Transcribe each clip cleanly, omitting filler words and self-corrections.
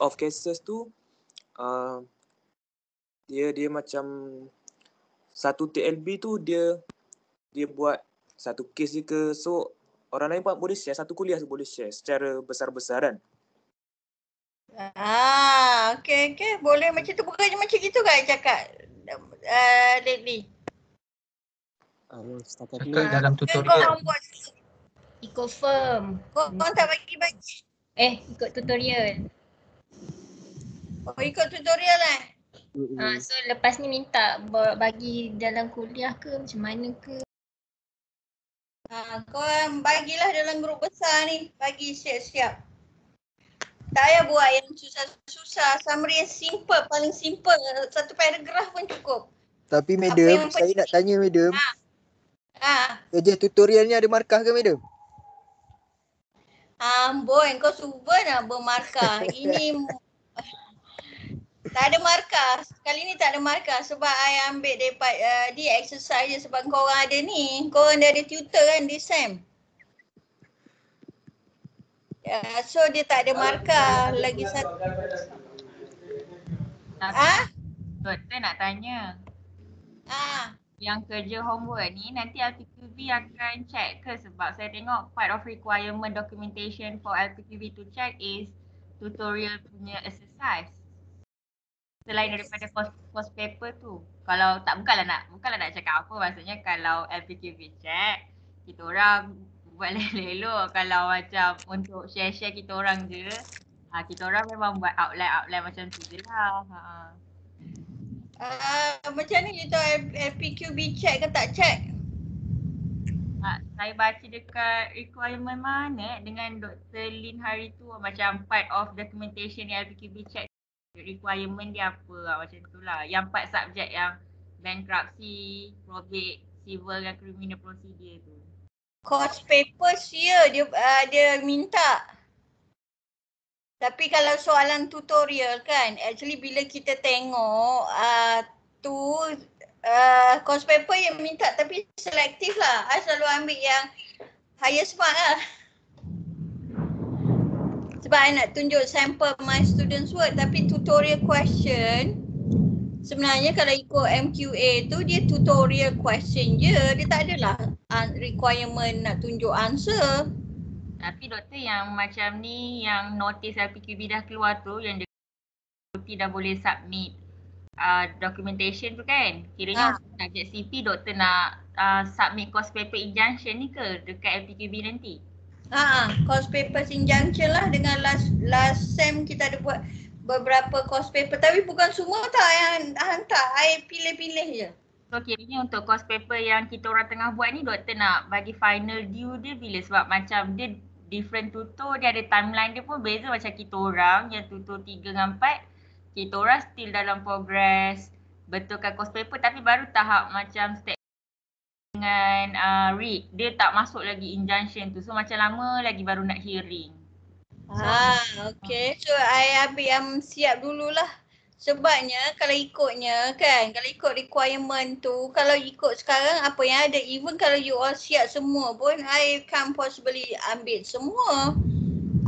of cases tu dia macam satu TLB tu dia buat satu kes je ke, so orang lain pun boleh share, satu kuliah tu boleh share secara besar-besaran. Okay. Boleh macam tu. Bukannya macam gitu kan cakap lately. Cakap dalam tutorial. Kau buat Ikut firm. kau tak bagi. Ikut tutorial. Oh, ikut tutorial So lepas ni minta bagi dalam kuliah ke macam mana ke? Kau bagilah dalam grup besar ni. Bagi siap-siap. Tak payah buat yang susah-susah. Summary yang simple, paling simple. Satu paragraf pun cukup. Tapi madam, saya nak tanya madam. Kerja tutorial ni ada markah ke madam? Amboi, kau suba nak bermarkah. Ini tak ada markah. Kali ni tak ada markah sebab I ambil daripada dia exercise je sebab kau orang ada ni. Kau orang dah ada tutor kan di SEM. So dia tak ada markah. Lagi satu. Doktor nak tanya. Yang kerja homework ni nanti LPQV akan check ke? Sebab saya tengok part of requirement documentation for LPQV to check is tutorial punya exercise. Selain daripada course paper tu. Kalau tak, bukanlah nak cakap apa, maksudnya kalau LPQV check, kita orang buat lelok. Kalau macam untuk share-share kita orang je, kita orang memang buat outline macam tu je lah. Macam ni you tahu LPQB check ke tak check? Saya baca dekat requirement mana dengan Dr. Lin hari tu, macam part of documentation yang LPQB check, requirement dia apa macam tu lah. Yang part subjek yang bankruptcy, probate, civil dan criminal procedure tu. Course paper dia minta. Tapi kalau soalan tutorial kan, actually bila kita tengok course paper yang minta tapi selektif lah. I selalu ambil yang highest mark lah. Sebab I nak tunjuk sampel my students work, tapi tutorial question sebenarnya kalau ikut MQA tu dia tutorial question je. Dia tak adalah requirement nak tunjuk answer. Tapi doktor yang macam ni, yang notice LPQB dah keluar tu, yang dia dah boleh submit documentation tu kan, kiranya untuk subjek CP doktor nak submit course paper injunction ni ke dekat LPQB nanti? Course paper injunction lah. Dengan last SEM kita ada buat beberapa course paper, tapi bukan semua tak yang hantar. I pilih-pilih je. So kiranya untuk course paper yang kita orang tengah buat ni, doktor nak bagi final due dia bila? Sebab macam dia different tutor, dia ada timeline dia pun beza macam kita orang yang tutor 3 dengan 4. Kita orang still dalam progress betulkan course paper, tapi baru tahap macam step dengan read. Dia tak masuk lagi injunction tu. So macam lama lagi baru nak hearing. Okay. So I ambil yang siap dululah. Sebabnya kalau ikutnya kan, kalau ikut requirement tu, kalau ikut sekarang apa yang ada, even kalau you all siap semua pun, I can't possibly ambil semua.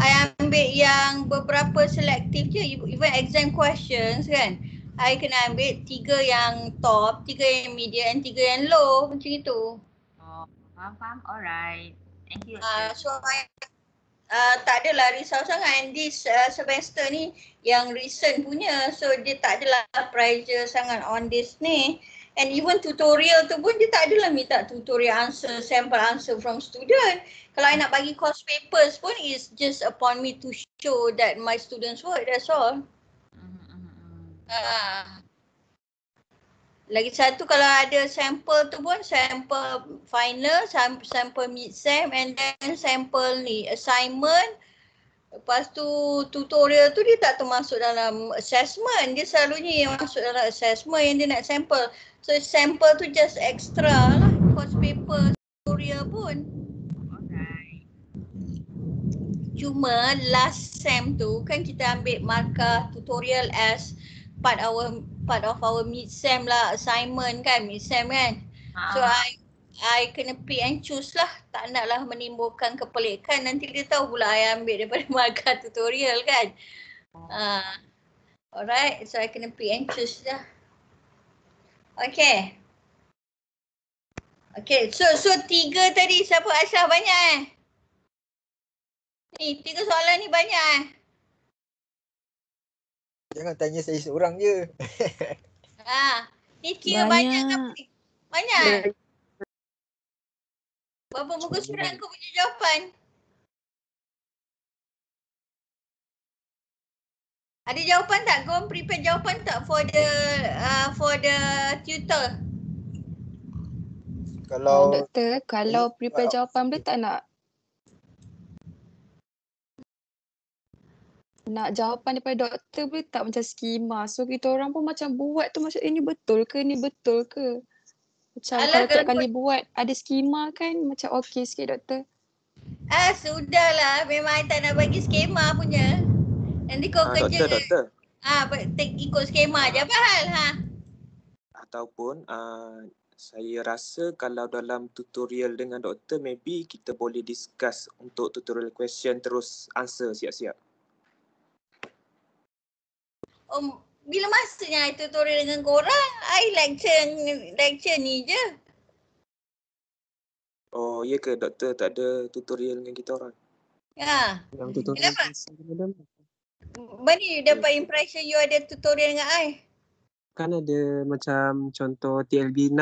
I ambil yang beberapa selektif je, even exam questions kan. I kena ambil 3 yang top, 3 yang medium, 3 yang low, macam itu. Faham. Alright. Thank you. So tak adalah risau sangat, and this semester ni yang recent punya, so dia tak adalah pressure sangat on this ni. And even tutorial tu pun dia tak adalah minta tutorial answer, sample answer from student. Kalau I nak bagi course papers pun is just upon me to show that my students work, that's all. Lagi satu, kalau ada sampel tu pun sampel final, sampel mid-sem, and then sampel ni assignment. Lepas tu tutorial tu dia tak termasuk dalam assessment. Dia selalunya yang masuk dalam assessment yang dia nak sampel. So sampel tu just extra lah, course paper tutorial pun. Cuma last sem tu kan kita ambil markah tutorial as part of our mid-sem lah, assignment kan, mid-sem kan. So I kena pick and choose lah. Tak nak lah menimbulkan kepelikan. Nanti dia tahu pula I ambil daripada markah tutorial kan. Alright, so I kena pick and choose dah. Okay. Okay, so 3 tadi siapa Aisyah banyak Ni 3 soalan ni banyak Jangan tanya saya seorang je. Ni kira banyak ke apa ni? Banyak Berapa muka surat kau punya jawapan? Ada jawapan tak? Kau prepare jawapan tak for the tutor? Doktor, kalau prepare jawapan boleh tak nak jawapan daripada doktor boleh tak macam skema. So kita orang pun macam buat tu macam ni betul ke, ni betul ke. Macam kalau tiap kali buat ada skema kan macam okey sikit doktor. Sudahlah. Memang I tak nak bagi skema punya. Nanti kau kerja. Doktor. Ikut skema je apa hal Ataupun saya rasa kalau dalam tutorial dengan doktor, maybe kita boleh discuss untuk tutorial question terus answer siap-siap. Bila masanya I tutorial dengan korang? I lecture ni je. Oh, ya ke doktor tak ada tutorial dengan kita orang? Yang tutorial kenapa? Mana you dapat impression you ada tutorial dengan I? Kan ada macam contoh TLB 6,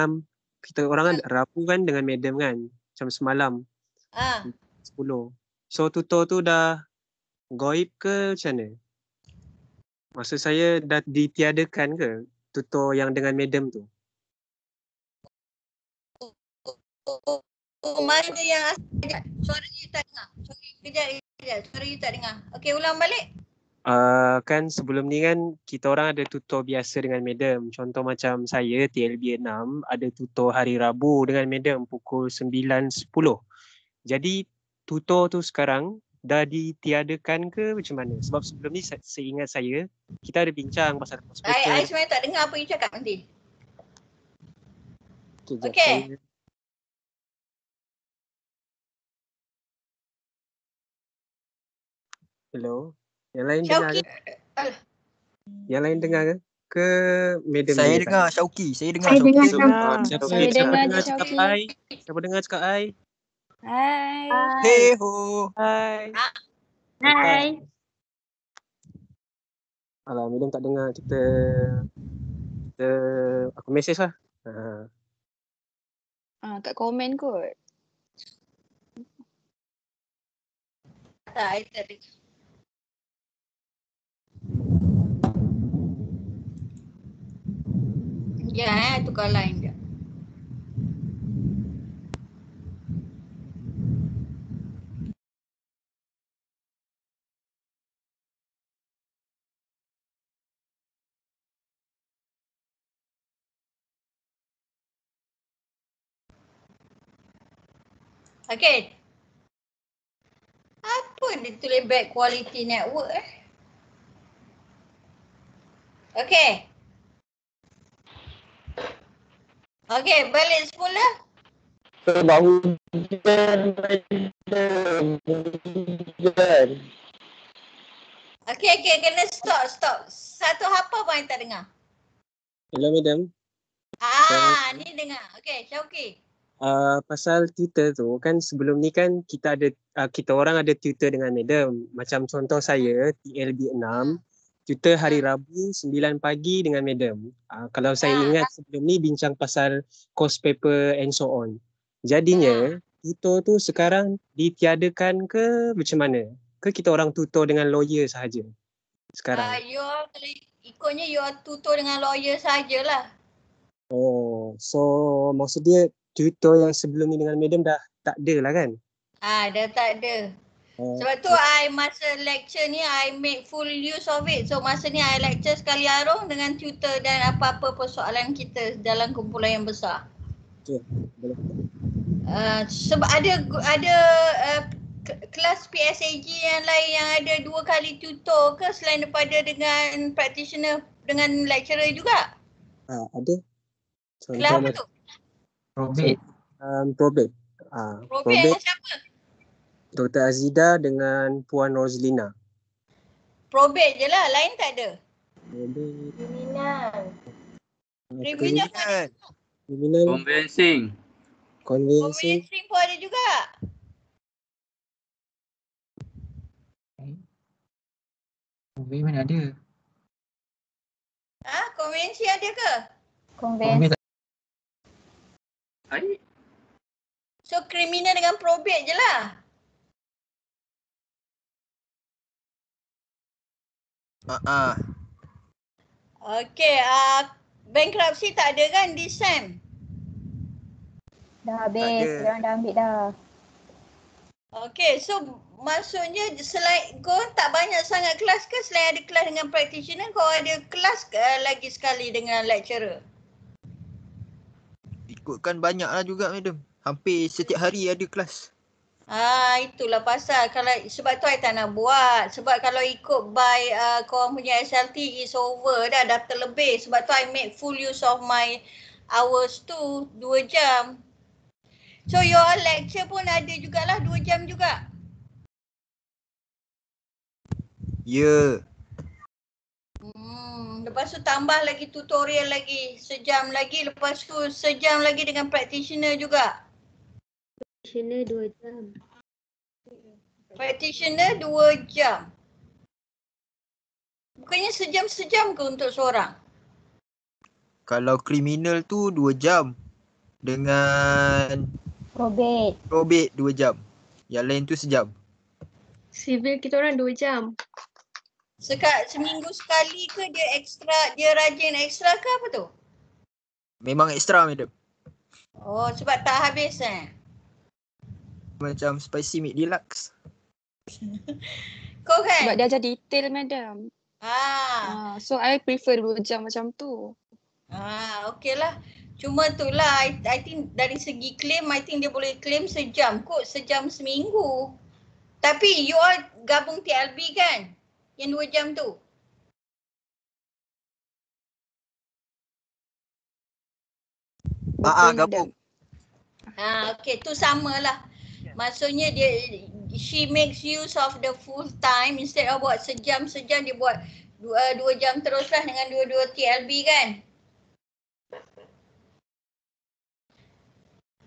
kita orang kan Rabu kan dengan madam kan, macam semalam 10. So tutor tu dah goib ke macam mana? Maksud saya dah ditiadakan ke tutor yang dengan madam tu? Mana yang suara you tak dengar? Kejap, suara you tak dengar. Okey, ulang balik. Kan sebelum ni kan kita orang ada tutor biasa dengan madam. Contoh macam saya TLB 6 ada tutor hari Rabu dengan madam pukul 9.10. Jadi tutor tu sekarang dah ditiadakan ke macam mana? Sebab sebelum ni seingat saya kita ada bincang pasal I sebenarnya tak dengar apa you cakap nanti. Okay. Hello. Yang lain dengar ke? Yang lain dengar ke? Ke madam saya dengar Syauki. Saya dengar Syauki. Siapa dengar cakap ai? Hai. Hey ho. Hai. Hai. Alah, madam tak dengar. Kita aku message lah. Kat komen kot. Tak, I tak dengar. Ya, tukar line dia. Okay. Apa dia tulis bad quality network Okay. Okay, balik semula. Okay, kena stop. Satu apa pun tak dengar. Hello, madam. Ni dengar. Okay, Syauki. Pasal tutor tu kan sebelum ni kan kita orang ada tutor dengan madam. Macam contoh saya TLB 6, tutor hari Rabu 9 pagi dengan madam. Kalau saya ingat sebelum ni bincang pasal course paper and so on. Jadinya tutor tu sekarang ditiadakan ke macam mana? Ke kita orang tutor dengan lawyer sahaja sekarang? Ikutnya you tutor dengan lawyer sajalah. Oh, so maksud dia tutor yang sebelum ni dengan madam dah tak ada lah kan? Dah tak ada. Sebab tu I masa lecture ni I make full use of it. So masa ni I lecture sekali arung dengan tutor dan apa-apa persoalan kita dalam kumpulan yang besar. Okay, boleh. Sebab ada kelas PSAG yang lain yang ada 2 kali tutor ke selain daripada dengan practitioner dengan lecturer juga? Ada. Kelas apa tu? Probate. Probate dengan siapa? Dr. Azida dengan Puan Roslina. Probate je lah, lain tak ada. Criminal. Criminal pun ada. Criminal. Convincing. Convincing. Convincing pun ada juga. Mana ada? Convincing ada ke? Convincing. So criminal dengan probate je lah. Okay, bankruptcy tak ada kan this sem? Dah habis, korang dah ambil dah. Okay, so maksudnya selain kau tak banyak sangat kelas ke, selain ada kelas dengan practitioner, kau ada kelas lagi sekali dengan lecturer? Ikutkan banyak lah juga madam. Hampir setiap hari ada kelas. Itulah pasal. Sebab tu I tak nak buat. Sebab kalau ikut by korang punya SLT is over dah terlebih. Sebab tu I make full use of my hours tu 2 jam. So your lecture pun ada jugalah 2 jam juga. Ya. Lepas tu tambah lagi tutorial lagi sejam lagi. Lepas tu sejam lagi dengan practitioner juga. Practitioner 2 jam. Practitioner 2 jam. Bukannya sejam-sejam ke untuk seorang? Kalau kriminal tu 2 jam. Dengan probate 2 jam. Yang lain tu sejam. Civil kita orang 2 jam. Seminggu sekali ke dia ekstra, dia rajin ekstra ke apa tu? Memang ekstra madam. Oh, sebab tak habis Macam spicy meat deluxe. Kau kan? Sebab dia ajar detail madam. So I prefer 2 jam macam tu. Okay lah. Cuma tu lah, I think dari segi claim, I think dia boleh claim sejam kot, sejam seminggu. Tapi you all gabung TLB kan? Yang 2 jam tu. Gabung. Okay, tu samalah. Maksudnya she makes use of the full time instead of buat sejam-sejam dia buat 2 jam teruslah dengan 2 TLB kan.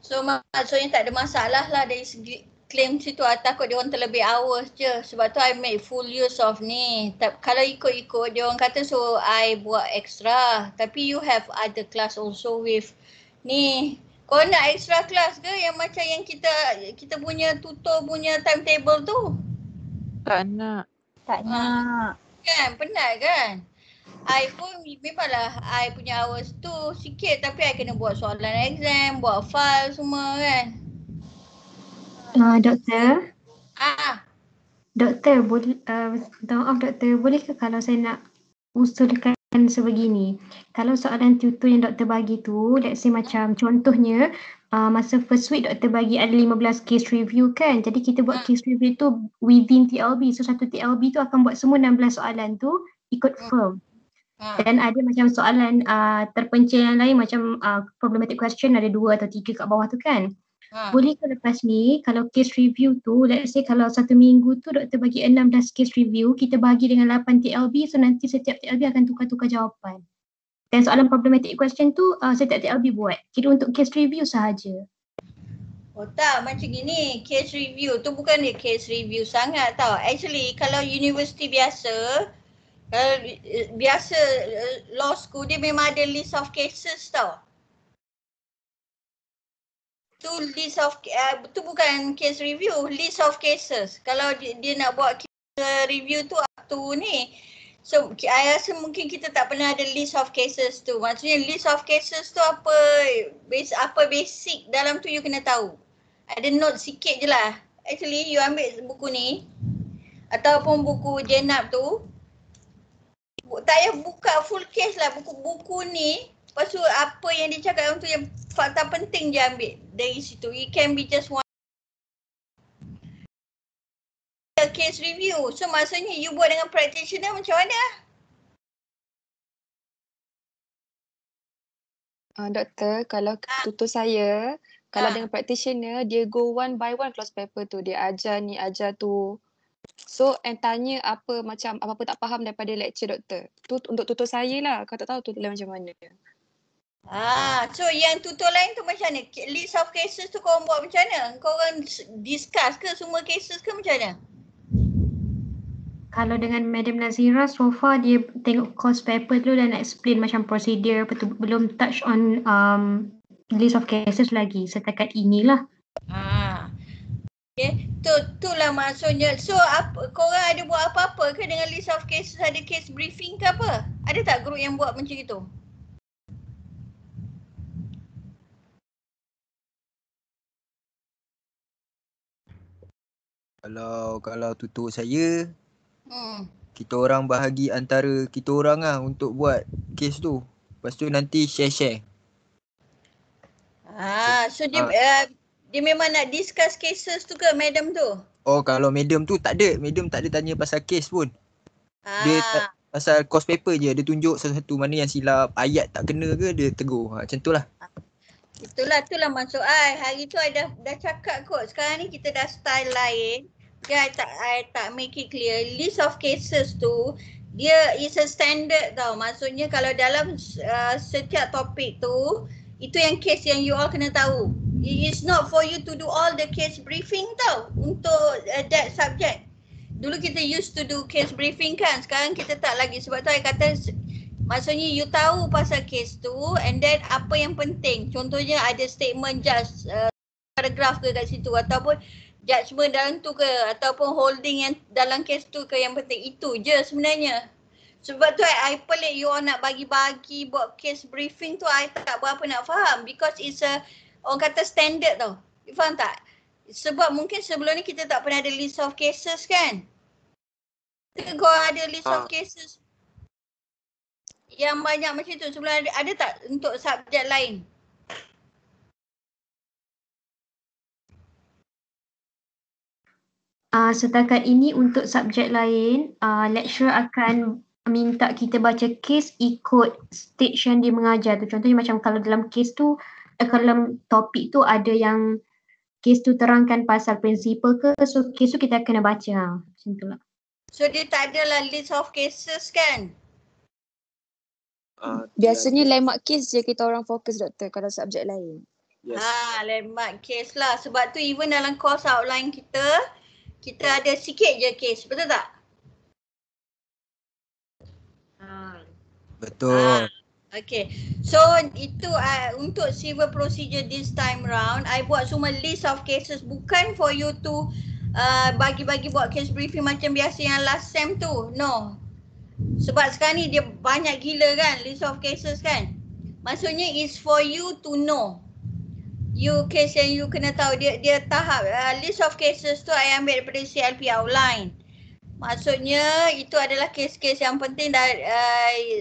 So maksudnya tak ada masalah lah dari segi claim situ. Takut dia orang terlebih hours je. Sebab tu I make full use of ni. Kalau ikut-ikut dia orang kata so I buat extra. Tapi you have other class also with ni. Kau nak extra class ke yang macam yang kita punya tutor punya timetable tu? Tak nak. Kan, penat kan? I pun memanglah I punya hours tu sikit tapi I kena buat soalan exam, buat file semua kan. Doktor. Doktor, doktor, boleh ke kalau saya nak usulkan sebegini? Kalau soalan tutor yang doktor bagi tu, let's say macam contohnya masa first week doktor bagi ada 15 case review kan. Jadi kita buat case review tu within TLB. So satu TLB tu akan buat semua 16 soalan tu ikut firm. Dan ada macam soalan terpencil yang lain macam problematic question ada 2 atau 3 kat bawah tu kan. Boleh ke lepas ni kalau case review tu, let's say kalau 1 minggu tu doktor bagi 16 case review, kita bagi dengan 8 TLB, so nanti setiap TLB akan tukar-tukar jawapan. Dan soalan problematic question tu setiap TLB buat. Kira untuk case review sahaja. Oh tak, macam gini, case review tu bukan dia case review sangat tau. Actually kalau universiti biasa, law school dia memang ada list of cases tau. Tu list of tu bukan case review, list of cases. Kalau dia nak buat review tu up to ni. So I rasa mungkin kita tak pernah ada list of cases tu. Maksudnya list of cases tu apa basic dalam tu you kena tahu. Ada note sikit je lah. Actually you ambil buku ni ataupun buku Jenab tu, tak payah buka full case lah, buku ni. Lepas tu apa yang dia cakap tu yang fakta penting je ambil dari situ. It can be just one case review. So maksudnya you buat dengan practitioner macam mana? Doktor, kalau tutor saya, kalau dengan practitioner dia go one by one class paper tu. Dia ajar ni, ajar tu. So tanya apa macam apa-apa tak faham daripada lecture doktor. Tu untuk tutor saya lah. Kau tak tahu tutor lain macam mana. So yang tutor lain tu macam mana? List of cases tu korang buat macam mana? Korang discuss ke semua cases ke macam mana? Kalau dengan Madam Nazira, so far dia tengok course paper tu dan explain macam prosedur apa tu, belum touch on list of cases lagi setakat inilah. Okay, tu lah maksudnya. So korang ada buat apa-apa ke dengan list of cases, ada case briefing ke apa? Ada tak group yang buat macam itu? Kalau tutur saya, kita orang bahagi antara kita orang lah untuk buat kes tu. Lepas tu nanti share-share. So dia memang nak discuss cases tu ke madam tu? Oh, kalau madam tu tak ada. Madam tak ada tanya pasal kes pun. Dia pasal course paper je. Dia tunjuk satu-satu mana yang silap, ayat tak kena ke dia tegur. Macam tu lah. Itulah maksud I. Hari tu I dah cakap kot. Sekarang ni kita dah style lain. Okay, I tak make it clear. List of cases tu, dia is a standard tau. Maksudnya kalau dalam setiap topik tu, itu yang case yang you all kena tahu. It is not for you to do all the case briefing tau untuk that subject. Dulu kita used to do case briefing kan. Sekarang kita tak lagi. Sebab tu I kata, maksudnya you tahu pasal case tu and then apa yang penting. Contohnya ada statement judge, paragraf ke kat situ ataupun judgement dalam tu ke ataupun holding yang dalam kes tu ke, yang penting itu je sebenarnya. Sebab tu I pelik you all nak bagi-bagi buat case briefing tu, I tak berapa nak faham because it's a orang kata standard tau. You faham tak? Sebab mungkin sebelum ni kita tak pernah ada list of cases kan? Kau ada list of cases yang banyak macam tu sebelum ada tak untuk subjek lain? Setakat ini untuk subjek lain, lecturer akan minta kita baca kes ikut stage yang dia mengajar tu. Contohnya macam kalau dalam kes tu, kalau dalam topik tu ada yang kes tu terangkan pasal prinsipal ke, so kes tu kita kena baca. Macam tu lah. So dia tak adalah list of cases kan? Biasanya landmark case je kita orang fokus doktor kalau subjek lain. Yes. Landmark case lah. Sebab tu even dalam course outline kita ada sikit je case, betul tak? Betul. Okay. So itu untuk civil procedure this time round, I buat semua list of cases, bukan for you to bagi-bagi buat case briefing macam biasa yang last sem tu. No. Sebab sekarang ni dia banyak gila kan list of cases kan. Maksudnya is for you to know. You case yang you kena tahu, dia tahap list of cases tu I ambil daripada CLP outline. Maksudnya itu adalah kes-kes yang penting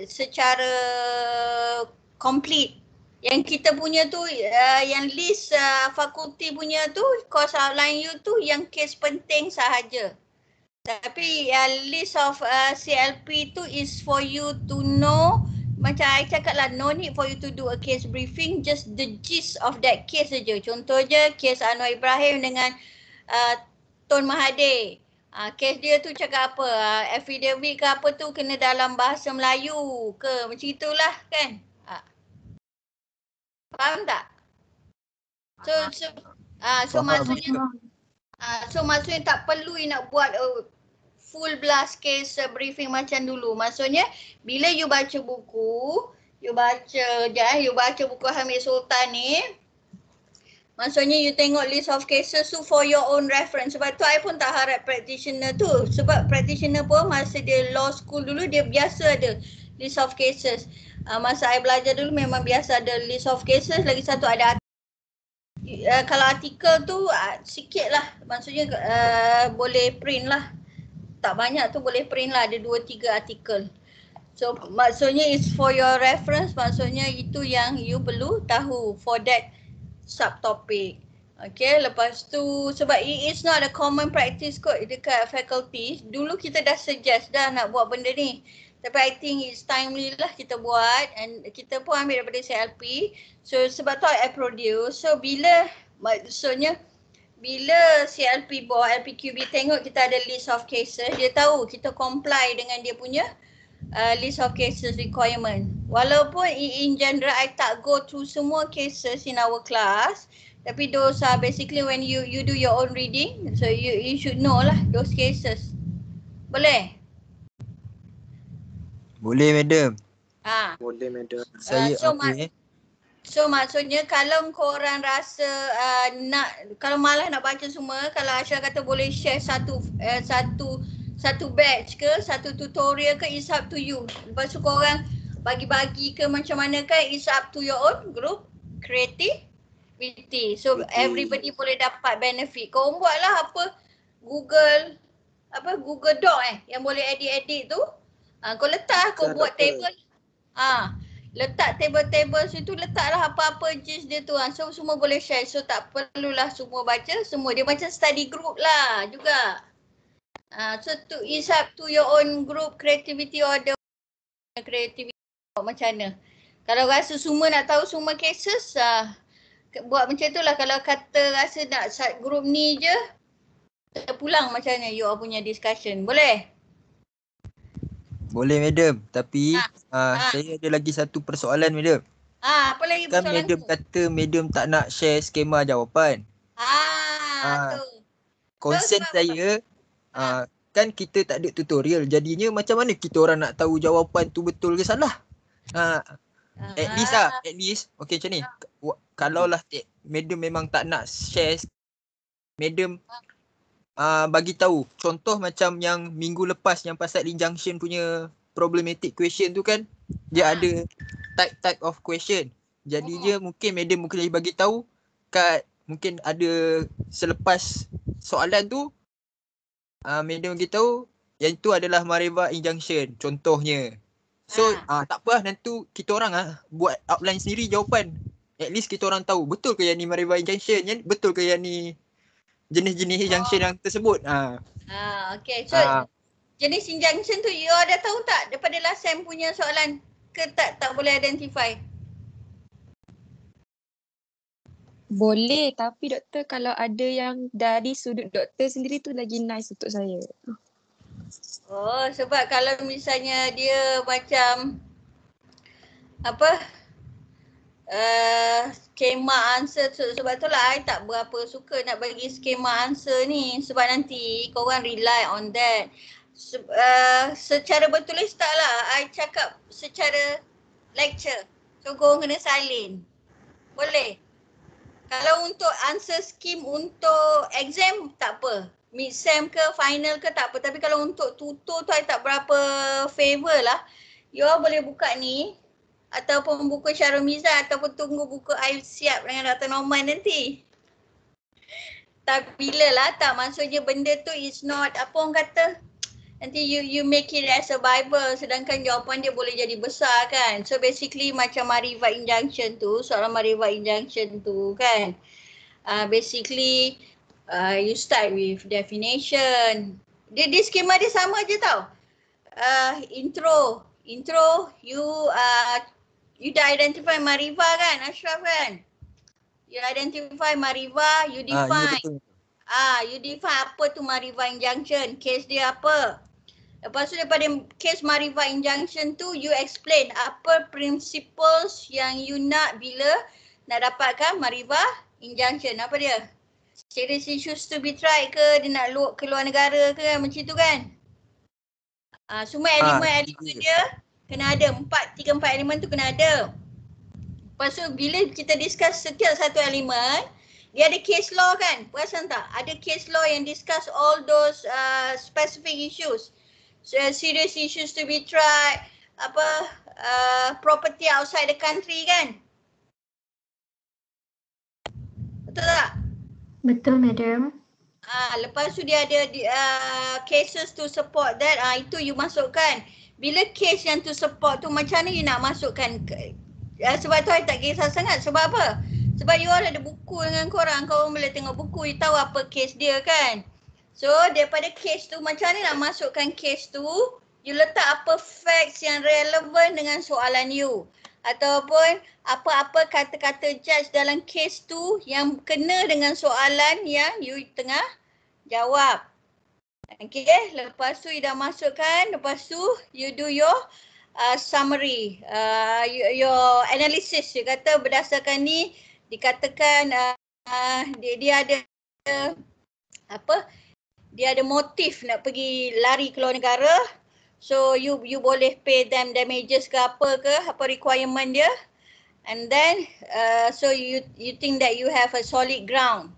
secara complete. Yang kita punya tu yang list fakulti punya tu, course outline you tu yang kes penting sahaja. Tapi list of CLP tu is for you to know. Macam I cakap lah, no need for you to do a case briefing, just the gist of that case saja. Contoh je kes Anwar Ibrahim dengan Tun Mahathir. Kes dia tu cakap apa, affidavit ke apa tu kena dalam bahasa Melayu ke, macam itulah kan. Faham tak? So maksudnya tak perlu you nak buat full blast case briefing macam dulu. Maksudnya bila you baca buku, you baca buku Hamid Sultan ni, maksudnya you tengok list of cases tu for your own reference. Sebab tu I pun tak harap practitioner tu. Sebab practitioner pun masa dia law school dulu dia biasa ada list of cases. Masa I belajar dulu memang biasa ada list of cases. Lagi satu ada kalau artikel tu sikit lah. Maksudnya boleh print lah. Tak banyak tu boleh print lah, ada 2-3 artikel. So maksudnya it's for your reference, maksudnya itu yang you perlu tahu for that subtopic. Okay, lepas tu sebab it is not a common practice kot dekat faculty. Dulu kita dah suggest dah nak buat benda ni. Tapi I think it's timely lah kita buat, and kita pun ambil daripada CLP. So sebab tu I produce. So bila maksudnya bila CLP board, LPQB tengok kita ada list of cases, dia tahu kita comply dengan dia punya list of cases requirement. Walaupun in general I tak go through semua cases in our class, tapi those are basically when you do your own reading, so you should know lah those cases. Boleh? Boleh madam. Boleh madam. Saya So maksudnya kalau korang rasa kalau malas nak baca semua, kalau Aisyah kata boleh share satu batch ke, satu tutorial ke, it's up to you. Lepas tu korang bagi-bagi ke macam mana kan, it's up to your own group creativity. So everybody boleh dapat benefit. Kau buatlah Google Doc yang boleh edit-edit tu. Kau letak, kau buat table. Letak table-table situ, letaklah apa-apa gist dia tu. So semua boleh share. So tak perlulah semua baca semua. Dia macam study group lah juga. So it's up to your own group creativity or the creativity macam mana. Kalau rasa semua nak tahu semua cases, buat macam tu lah. Kalau kata rasa nak group ni je, terpulang macam mana you all punya discussion. Boleh? Boleh madam, tapi saya ada lagi satu persoalan madam. Apa lagi kan persoalan madam tu? kata madam tak nak share skema jawapan. Tu. Concern saya kan kita tak ada tutorial, jadinya macam mana kita orang nak tahu jawapan tu betul ke salah? At least okay macam ni. Kalau lah madam memang tak nak share, madam bagi tahu contoh macam yang minggu lepas yang pasal injunction punya problematic question tu kan, dia ada type of question. Jadi dia mungkin madam mungkin bagi tahu kat, mungkin ada selepas soalan tu madam bagi tahu yang itu adalah Mareva injunction contohnya. So tak apa, nanti kita orang buat outline sendiri jawapan. At least kita orang tahu betul ke yang ni Mareva injunction, yang betul ke yang ni jenis-jenis injunction yang tersebut. Okay. So jenis injunction tu you dah tahu tak daripada last sem punya soalan ke tak boleh identify? Boleh, tapi doktor kalau ada yang dari sudut doktor sendiri tu lagi nice untuk saya. Sebab kalau misalnya dia macam skema answer tu, sebab tu lah I tak berapa suka nak bagi skema answer ni, sebab nanti korang rely on that. Secara bertulis tak lah, I cakap secara lecture, so korang kena salin. Boleh? Kalau untuk answer scheme untuk exam tak apa, mid sem ke final ke tak apa, tapi kalau untuk tutor tu I tak berapa favor lah. You all boleh buka ni ataupun buku Syarul Mizan ataupun tunggu buku I siap dengan Dr. Norman nanti. Tak bila lah tak, maksudnya benda tu is not apa orang kata, nanti you make it as a Bible sedangkan jawapan dia boleh jadi besar kan. So basically macam Mareva injunction tu, soalan Mareva injunction tu kan, basically you start with definition. Dia skema dia sama je tau. Intro you dah identify Mareva kan, Ashraf kan? You identify Mareva, you define. You define apa tu Mareva injunction, case dia apa. Lepas tu daripada case Mareva injunction tu, you explain apa principles yang you nak bila nak dapatkan Mareva injunction. Apa dia? Serious issues to be tried ke, dia nak keluar negara ke, macam tu kan? Semua elemen dia kena ada, 3-4 elemen tu kena ada. Lepas tu bila kita discuss setiap satu elemen, dia ada case law kan? Perasan tak? Ada case law yang discuss all those specific issues. So, serious issues to be tried, property outside the country kan? Betul tak? Betul madam. Lepas tu dia ada cases to support that, itu you masukkan. Bila case yang to support tu macam mana you nak masukkan? Sebab tu I tak kisah sangat. Sebab apa? Sebab you all ada buku dengan korang boleh tengok buku, you tahu apa case dia kan? So daripada case tu macam mana nak masukkan case tu, you letak apa facts yang relevan dengan soalan you. ataupun apa-apa kata-kata judge dalam kes tu yang kena dengan soalan yang you tengah jawab. Okay, lepas tu you dah masukkan, lepas tu you do your summary, your analysis. You kata berdasarkan ni dikatakan dia ada dia ada motif nak pergi lari keluar negara. So you boleh pay them damages ke apa requirement dia. And then so you think that you have a solid ground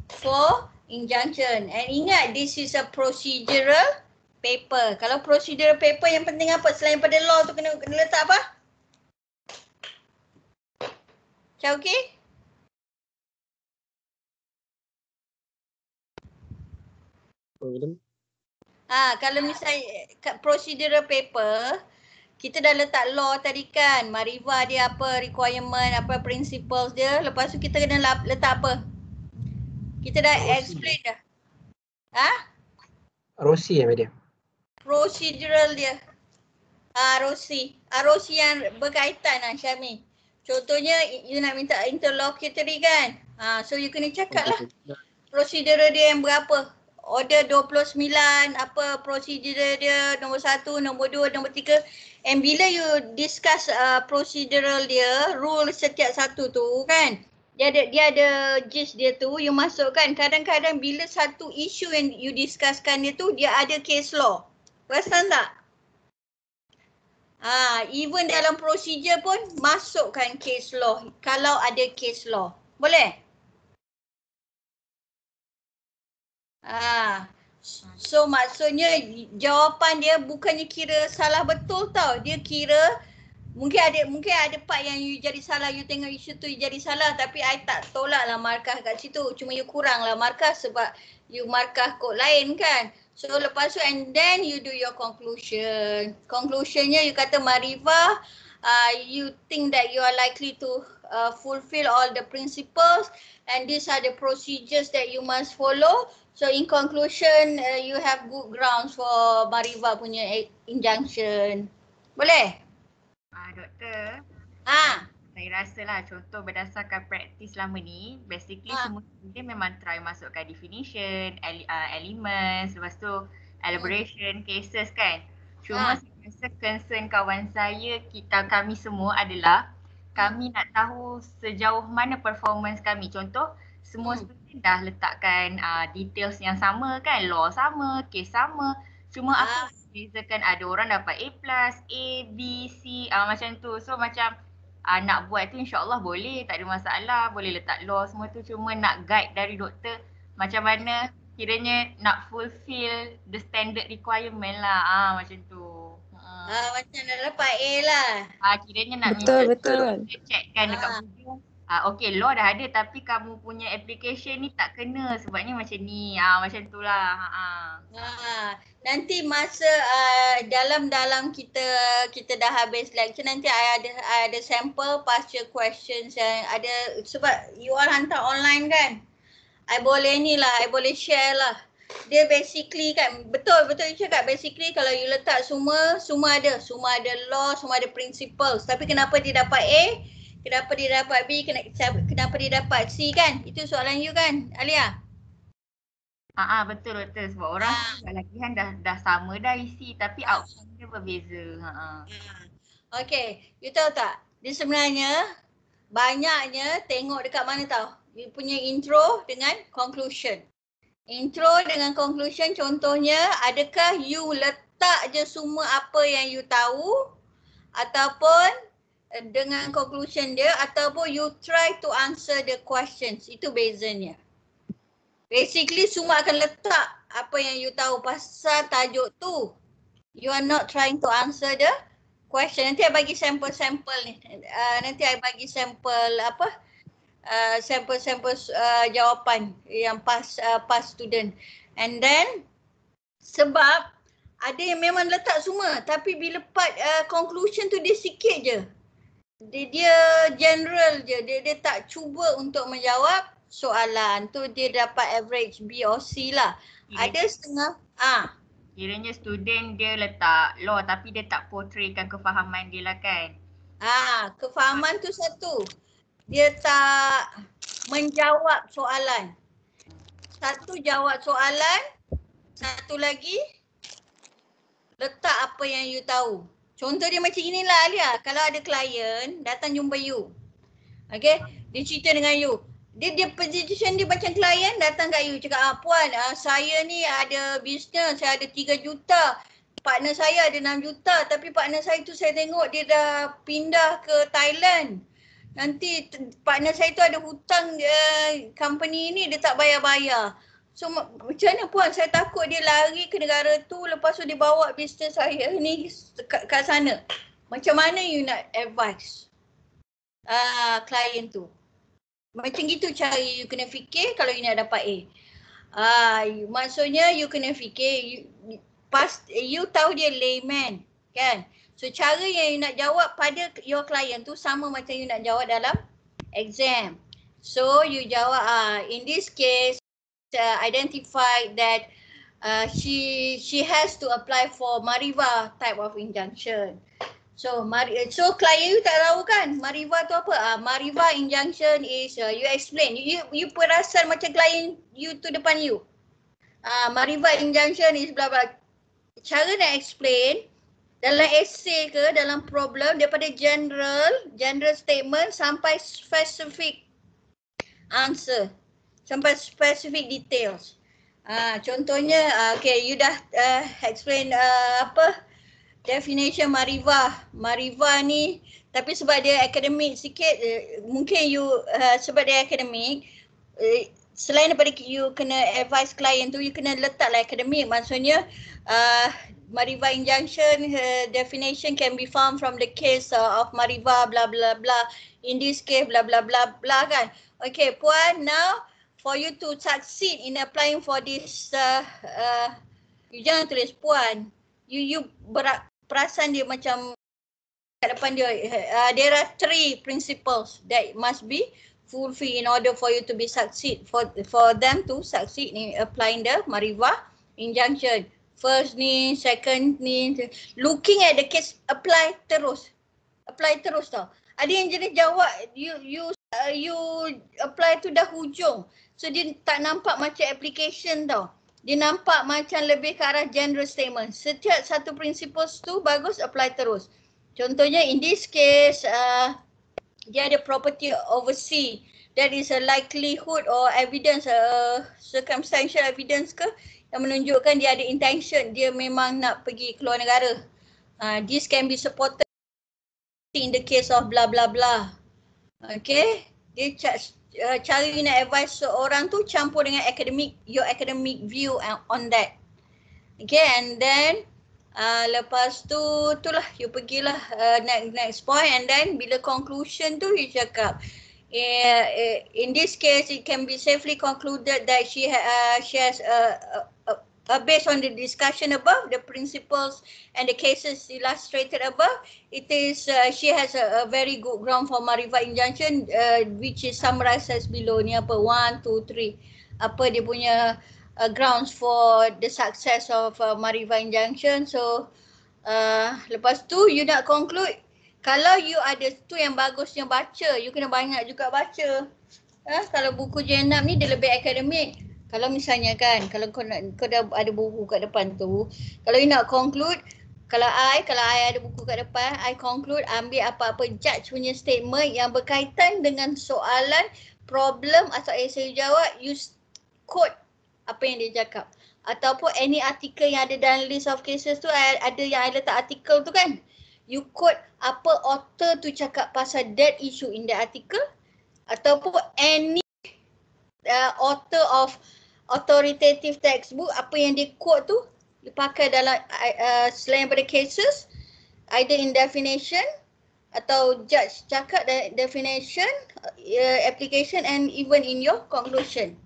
for injunction. And ingat, this is a procedural paper. Kalau procedural paper yang penting apa? Selain pada law tu kena letak apa? Macam okey? Kalau misalnya procedural paper, kita dah letak law tadi kan. Mariva dia apa requirement, apa principles dia. Lepas tu kita kena letak apa? Kita dah explain dah. ROC ya Madam? Procedural dia. ROC yang berkaitan lah Syami. Contohnya you nak minta interlocutory kan. So you kena cakap lah prosedural dia yang berapa. Order 29, apa prosedural dia, nombor 1, nombor 2, nombor 3. And bila you discuss procedural dia, rule setiap satu tu kan, dia ada gist dia tu, you masukkan. Kadang-kadang bila satu isu yang you discusskan dia tu, dia ada case law. Perasan tak? Even dalam procedure pun masukkan case law kalau ada case law. Boleh? So maksudnya jawapan dia bukannya kira salah betul tau. Dia kira mungkin ada part yang you jadi salah, you tengok isu tu you jadi salah, tapi I tak tolak lah markah kat situ. Cuma you kurang lah markah sebab you markah kod lain kan. So lepas tu and then you do your conclusion. Conclusionnya you kata Mariva, you think that you are likely to fulfill all the principles and these are the procedures that you must follow. So in conclusion, you have good grounds for Mariva punya injunction. Boleh? Doktor. Saya rasa lah contoh berdasarkan praktis selama ni, basically semua dia memang try masukkan definition, elements, lepas tu elaboration, cases kan. Cuma saya rasa concern kawan saya, kami semua adalah kami nak tahu sejauh mana performance kami. Contoh, semua student dah letakkan details yang sama kan, law sama, case sama. Cuma apa bezakan ada orang dapat A+, A, B, C, macam tu. So macam nak buat tu insyaAllah boleh, tak ada masalah. Boleh letak law semua tu, cuma nak guide dari doktor macam mana kiranya nak fulfill the standard requirement lah. Macam tu. Macam nak dapat A lah. Kiranya nak betul. checkkan dekat hujung. Okay, law dah ada tapi kamu punya application ni tak kena sebabnya macam ni. Macam tu lah. Nanti masa dalam kita dah habis lecture, nanti I ada sampel pasca questions yang ada, sebab you all hantar online kan. I boleh share lah. Dia basically kan, betul you cakap, basically kalau you letak semua ada law, semua ada principles. Tapi kenapa dia dapat A? Kenapa dia dapat B? Kenapa dia dapat C kan? Itu soalan you kan, Alia? Betul. Sebab orang latihan dah sama dah isi tapi outcome dia berbeza. Okay, you tahu tak? Dia sebenarnya banyaknya tengok dekat mana tahu? You punya intro dengan conclusion. Intro dengan conclusion contohnya, adakah you letak je semua apa yang you tahu ataupun dengan conclusion dia, ataupun you try to answer the questions. Itu bezanya. Basically semua akan letak apa yang you tahu pasal tajuk tu. You are not trying to answer the question. Nanti I bagi sampel-sampel ni. Nanti I bagi sampel sampel-sampel jawapan yang pas student. And then sebab ada yang memang letak semua, tapi bila part conclusion tu dia sikit je. Dia general je, dia tak cuba untuk menjawab soalan tu, dia dapat average B or C lah. Ada setengah kiranya student dia letak law tapi dia tak portraykan kefahaman dia lah kan. Kefahaman tu satu. Dia tak menjawab soalan. Satu, jawab soalan. Satu lagi, letak apa yang you tahu. Contoh dia macam inilah Alia. Kalau ada klien datang jumpa you. Okay, dia cerita dengan you. Dia position dia macam klien datang kat you cakap, puan, saya ni ada bisnes, saya ada 3 juta. Partner saya ada 6 juta, tapi partner saya tu saya tengok dia dah pindah ke Thailand. Nanti partner saya tu ada hutang company ni, dia tak bayar-bayar. So macam mana puan, saya takut dia lari ke negara tu, lepas tu dia bawa bisnes saya ni kat sana. Macam mana you nak advise klien tu? Macam gitu cara you kena fikir kalau you nak dapat A. Maksudnya you kena fikir, you tahu dia layman kan. So cara yang you nak jawab pada your client tu sama macam you nak jawab dalam exam. So you jawab, in this case identify that she has to apply for Mariva type of injunction. So klien you tak tahu kan Mariva tu apa? Mariva injunction is you explain. You perasan macam klien you tu depan you. Mariva injunction is bla bla. Cara nak explain dalam essay ke dalam problem daripada general statement sampai specific answer. Sampai specific details. Contohnya okay, you dah explain definition Mariva. Mariva ni, tapi sebab dia akademik sikit, mungkin you sebab dia akademik, selain daripada you kena advise client tu, you kena letaklah akademik. Maksudnya Mariva injunction definition can be found from the case of Mariva bla bla bla. In this case bla bla bla bla kan. Okay, puan, now for you to succeed in applying for this, you jangan tulis puan. You perasan dia macam kat depan dia, there are 3 principles that must be fulfilled in order for you to be succeed, for them to succeed in applying the Mariva injunction. First ni, second ni, looking at the case, apply terus tau. Ada yang jenis jawab you apply tu dah hujung, so dia tak nampak macam application tau. Dia nampak macam lebih ke arah general statement. Setiap satu principles tu bagus apply terus. Contohnya in this case, dia ada property oversea. That is a likelihood or evidence, circumstantial evidence ke yang menunjukkan dia ada intention, dia memang nak pergi keluar negara. This can be supported in the case of blah blah blah. Okay, dia cara you nak advise seorang tu campur dengan your academic view on that. Okay, and then lepas tu itulah you pergilah next point, and then bila conclusion tu you cakap, in this case it can be safely concluded that she has based on the discussion above, the principles and the cases illustrated above, it is she has a very good ground for Mariva injunction, which is summarized as below. Ni apa, 1, 2, 3. Apa dia punya grounds for the success of Mariva injunction. So lepas tu you nak conclude, kalau you ada tu yang bagusnya baca, you kena banyak juga baca. Kalau buku Jenab ni dia lebih akademik. Kalau misalnya kan, kalau kau dah ada buku kat depan tu, kalau you nak conclude, kalau I ada buku kat depan, I conclude ambil apa-apa judge punya statement yang berkaitan dengan soalan, problem atau essay jawab, you quote apa yang dia cakap. Ataupun any artikel yang ada dalam list of cases tu, ada yang I letak artikel tu kan, you quote apa author tu cakap pasal that issue in the article, ataupun any author of authoritative textbook, apa yang dia quote tu dipakai dalam selain daripada cases, either in definition atau judge cakap definition, application and even in your conclusion.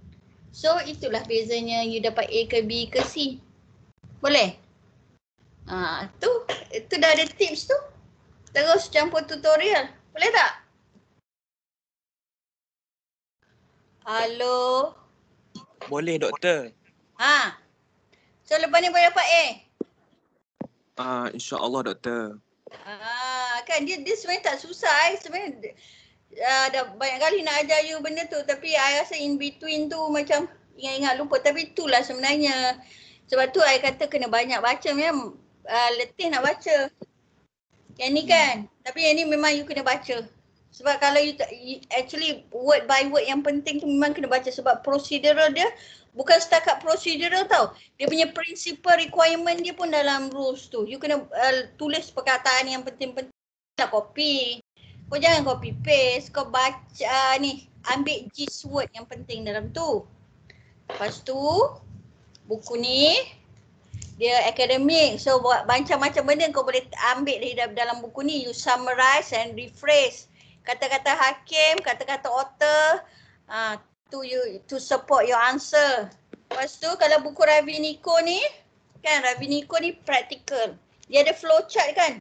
So itulah bezanya you dapat A ke B ke C. Boleh? Itu dah ada tips tu. Terus campur tutorial. Boleh tak? Halo? Boleh doktor. So lepas ni boleh dapat A? InsyaAllah doktor. kan. Dia sebenarnya tak susah. Sebenarnya dah banyak kali nak ajar you benda tu. Tapi I rasa in between tu macam ingat-ingat lupa. Tapi itulah sebenarnya. Sebab tu I kata kena banyak baca. Memang letih nak baca. Yang ni kan. Tapi yang ni memang you kena baca. Sebab kalau you actually word by word yang penting tu memang kena baca. Sebab procedural dia bukan setakat procedural tau. Dia punya principal requirement dia pun dalam rules tu. You kena tulis perkataan yang penting-penting. Nak copy. Kau jangan copy paste. Kau baca ni. Ambil gist word yang penting dalam tu. Lepas tu buku ni dia akademik. So macam-macam benda kau boleh ambil dari dalam buku ni. You summarize and rephrase. Kata-kata hakim, kata-kata author to support your answer. Lepas tu kalau buku Ravi Niko ni, kan Ravi Niko ni practical. Dia ada flowchart kan?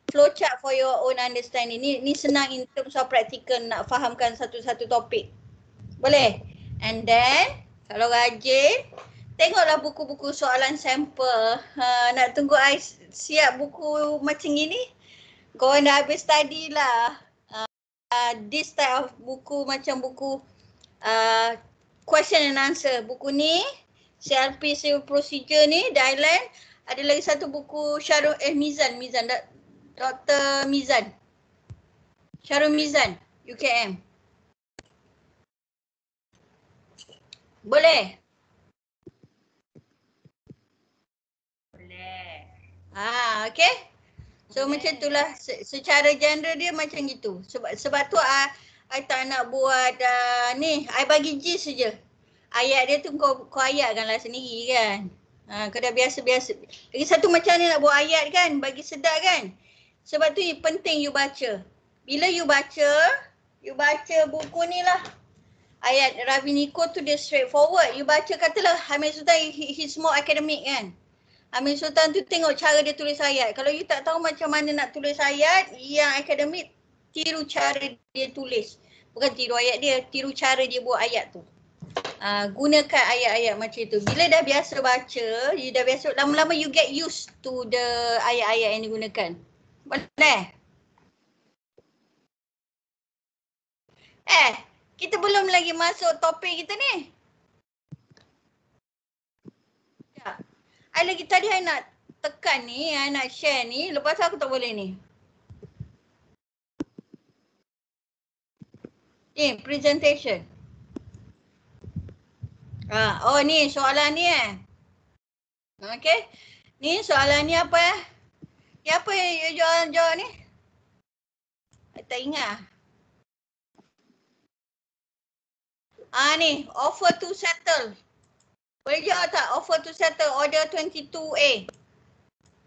Flowchart for your own understanding. Ni senang in terms of practical nak fahamkan satu-satu topik. Boleh? And then kalau rajin, tengoklah buku-buku soalan sampel. Nak tunggu I siap buku macam ni, korang dah habis study lah. This type of buku macam buku question and answer. Buku ni, CRP Civil Procedure ni, Dylan. Ada lagi satu buku Mizan, Dr. Mizan. Syarul Mizan, UKM. Boleh? Boleh. Okay. So macam itulah secara general dia macam gitu. Sebab tu I tak nak buat ni. I bagi gist saja. Ayat dia tu kau ayatkanlah sendiri kan. Kau dah biasa-biasa. Lagi satu macam ni nak buat ayat kan. Bagi sedap kan. Sebab tu penting you baca. Bila you baca buku ni lah. Ayat Ravi Niko tu dia straightforward. You baca katalah Hamid Sultan he's more academic kan. Hamid Sultan tu tengok cara dia tulis ayat. Kalau you tak tahu macam mana nak tulis ayat yang akademik, tiru cara dia tulis. Bukan tiru ayat dia, tiru cara dia buat ayat tu. Gunakan ayat-ayat macam itu. Bila dah biasa baca, you dah biasa, lama-lama you get used to the ayat-ayat yang digunakan. Boleh? Kita belum lagi masuk topik kita ni. I lagi tadi I nak tekan ni, I nak share ni, lepas tu aku tak boleh ni. Ni, presentation. Oh ni soalan ni Okay. Ni soalan ni apa Ni apa yang jual ni? I tak ingat. Ni, offer to settle. Boleh jawab tak? Offer to settle order 22A.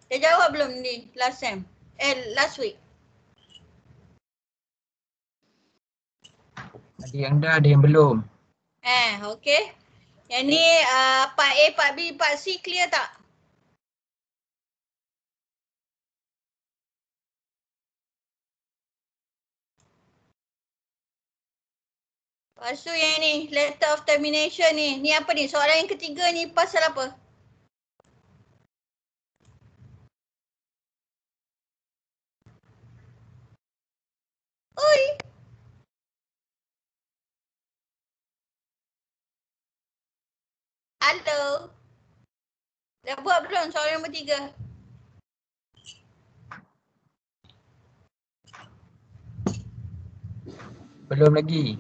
Dia jawab belum ni last week? Ada yang dah, ada yang belum. Okay. Yang ni part A, part B, part C clear tak? Lepas tu yang ni, letter of termination ni. Ni apa ni? Soalan yang ketiga ni pasal apa? Oi. Halo. Dah buat belum soalan nombor 3? Belum lagi.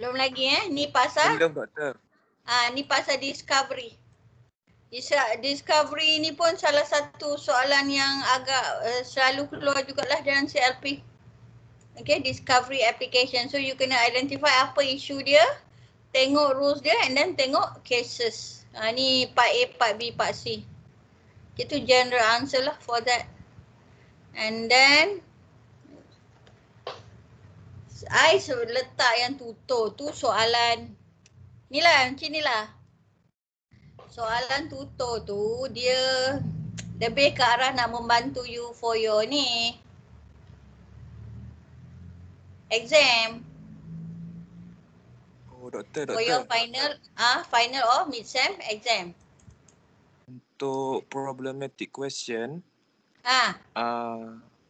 Belum lagi Ni pasal? Belum doktor. Ni pasal discovery. Discovery ni pun salah satu soalan yang agak selalu keluar jugalah dalam CLP. Okay, discovery application. So you kena identify apa isu dia, tengok rules dia and then tengok cases. Ni part A, part B, part C. Itu general answer lah for that. And then I letak yang tutur tu soalan ni lah, macam ni lah. Soalan tutur tu dia lebih ke arah nak membantu you for your ni exam. Oh doktor. For your final or mid-sem exam. Untuk problematic question,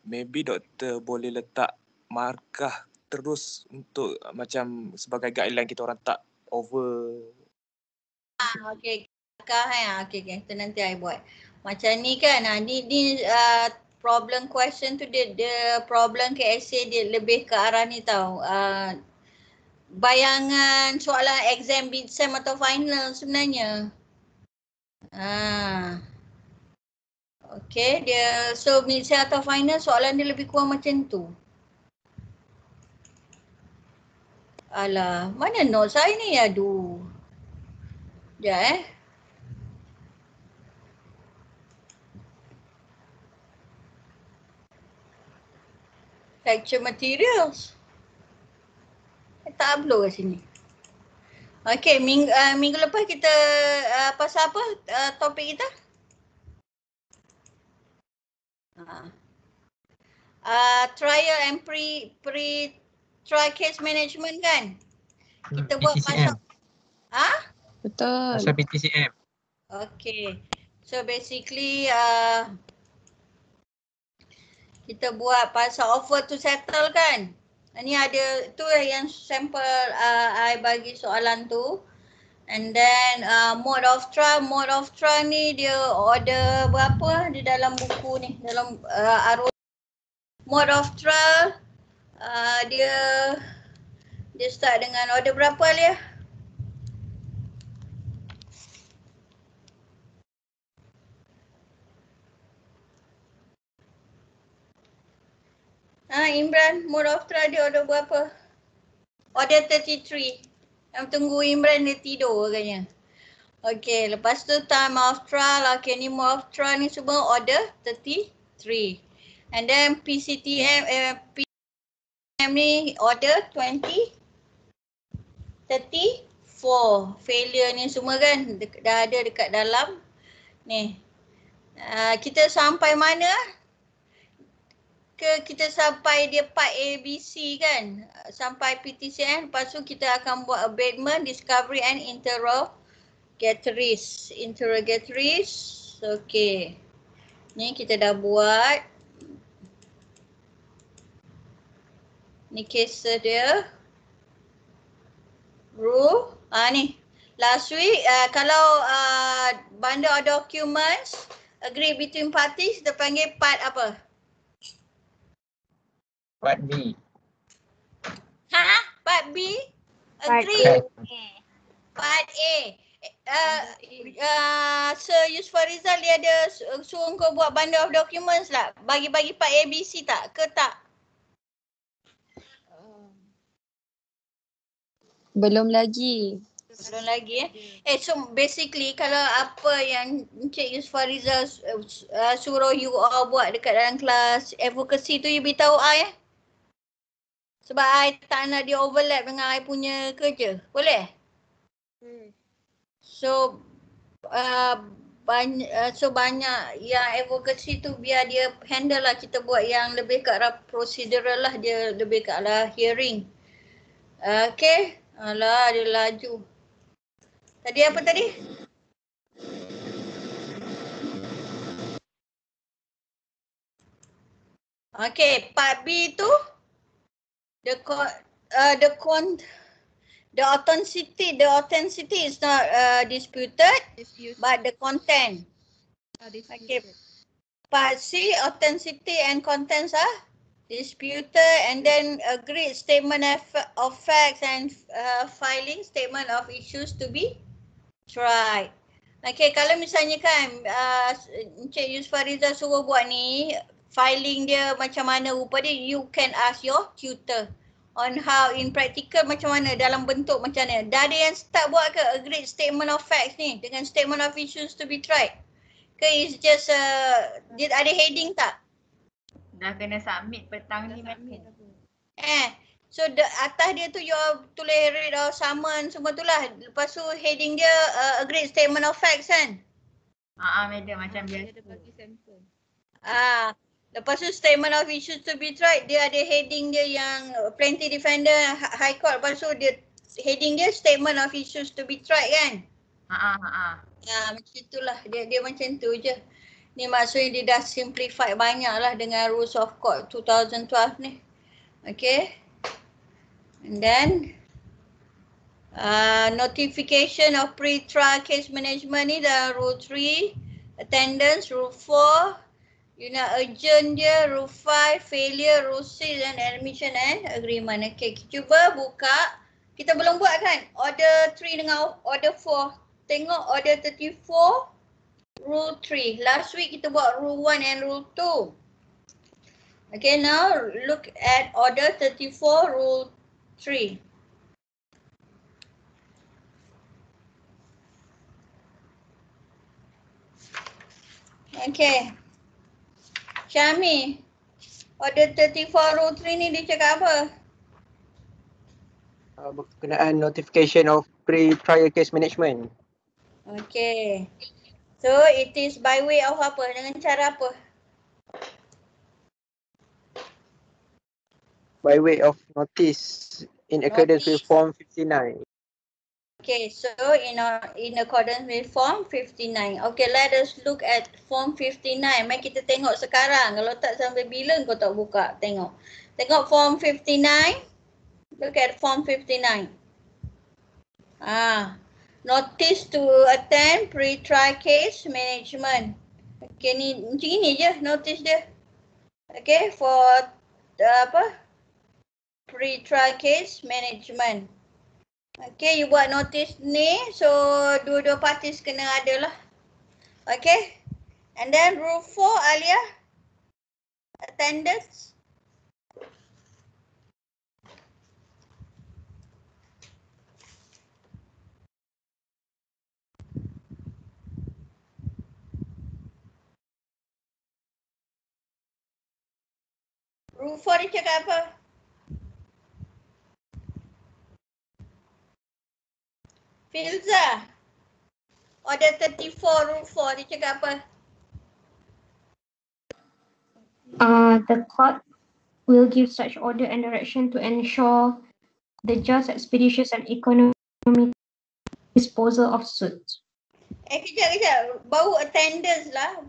maybe doktor boleh letak markah terus untuk macam sebagai guideline kita orang tak over. Okey. Okey. Itu nanti I buat. Macam ni kan, ni problem question tu dia problem ke essay dia lebih ke arah ni tau. Bayangan soalan exam, mid-sem atau final sebenarnya. Okey, dia so mid-sem atau final soalan dia lebih kurang macam tu. Alah, mana note saya ni? Aduh. Sekejap Lecture materials. Tak upload kat sini. Okey, minggu lepas kita pasal apa topik kita? Trial and pre-trial case management kan? Kita buat pasal Betul. Pasal PTCM. Okay. So basically kita buat pasal offer to settle kan? Ni ada tu yang sampel I bagi soalan tu. And then mode of trial ni dia order berapa di dalam buku ni, dalam mode of trial dia start dengan order berapa Alia? Imran, mode of trial dia order berapa? Order 33. Yang tunggu Imran dia tidur agaknya. Okay, lepas tu time of trial. Okay, ni mode of trial ni semua order 33. And then PCTM ni order 34. Failure ni semua kan dah ada dekat dalam ni. Kita sampai mana? Kita sampai dia part ABC kan, sampai PTCM, lepas tu kita akan buat abatement, discovery and interrogatories. Okay, ni kita dah buat. Ni case dia. Rule. Ni last week kalau bundle of documents agree between parties, kita panggil part apa? Part B. Part B? Agree. Part A. Sir Yusuf Rizal dia ada suruh kau buat bundle of documents lah. Bagi-bagi part A, B, C tak? Ke tak? Belum lagi. So basically kalau apa yang Encik Yusuf Rizal suruh you all buat dekat dalam kelas advocacy tu, you beritahu I sebab I tak nak dia overlap dengan I punya kerja. Boleh? So banyak yang advocacy tu biar dia handle lah, kita buat yang lebih ke arah procedural lah, dia lebih ke arah hearing. Okay. Alah, dia laju. Tadi apa tadi? Okay, part B tu the authenticity is not disputed, but the content. Okay. Part C, authenticity and contents are disputed, and then agreed statement of facts and filing statement of issues to be tried. Okay, kalau misalnya kan Encik Yusuf Rizal suruh buat ni, filing dia macam mana rupa dia, you can ask your tutor on how in practical macam mana, dalam bentuk macam mana. Dah ada yang start buat ke agreed statement of facts ni dengan statement of issues to be tried? Ke is just dia ada heading tak? Dah kena submit petang ni kan. So atas dia tu you tulis read or summon semua tu lah. Lepas tu heading dia agreed statement of facts kan? Madam macam biasa. Lepas tu statement of issues to be tried, dia ada heading dia yang plaintiff defender high court. Lepas tu dia heading dia statement of issues to be tried kan? Macam itulah, dia macam tu je. Ni maksudnya dia dah simplify banyak lah dengan Rules of Court 2012 ni. Okay. And then notification of pre-trial case management ni dalam Rule 3. Attendance, Rule 4. You nak urgent dia, Rule 5. Failure, Rule 6 dan admission and agreement. Okay, cuba buka. Kita belum buat kan? Order 3 dengan Order 4. Tengok Order 34. Rule 3. Last week kita buat Rule 1 and Rule 2. Okay, now look at Order 34, Rule 3. Okay. Syami, Order 34, Rule 3 ni dia cakap apa? Berkenaan notification of pre-trial case management. Okay. So it is by way of apa? Dengan cara apa? By way of notice in accordance with Form 59. Okay, so in accordance with Form 59. Okay, let us look at Form 59. Mari kita tengok sekarang. Kalau tak sampai bila kau tak buka, tengok. Tengok Form 59. Look at Form 59. Notice to attend pre-trial case management. Okay, ni macam ni je notice dia. Okay, for pre-trial case management. Okay, you buat notice ni, so dua-dua parties kena ada lah. Okay, and then Rule 4, Alia. Attendance. Rule 4 dia cakap apa? Filza. Order 34, Rule 4 dia cakap apa? The court will give such order and direction to ensure the just, expeditious and economic disposal of suits. Kejap. Bau attendance lah.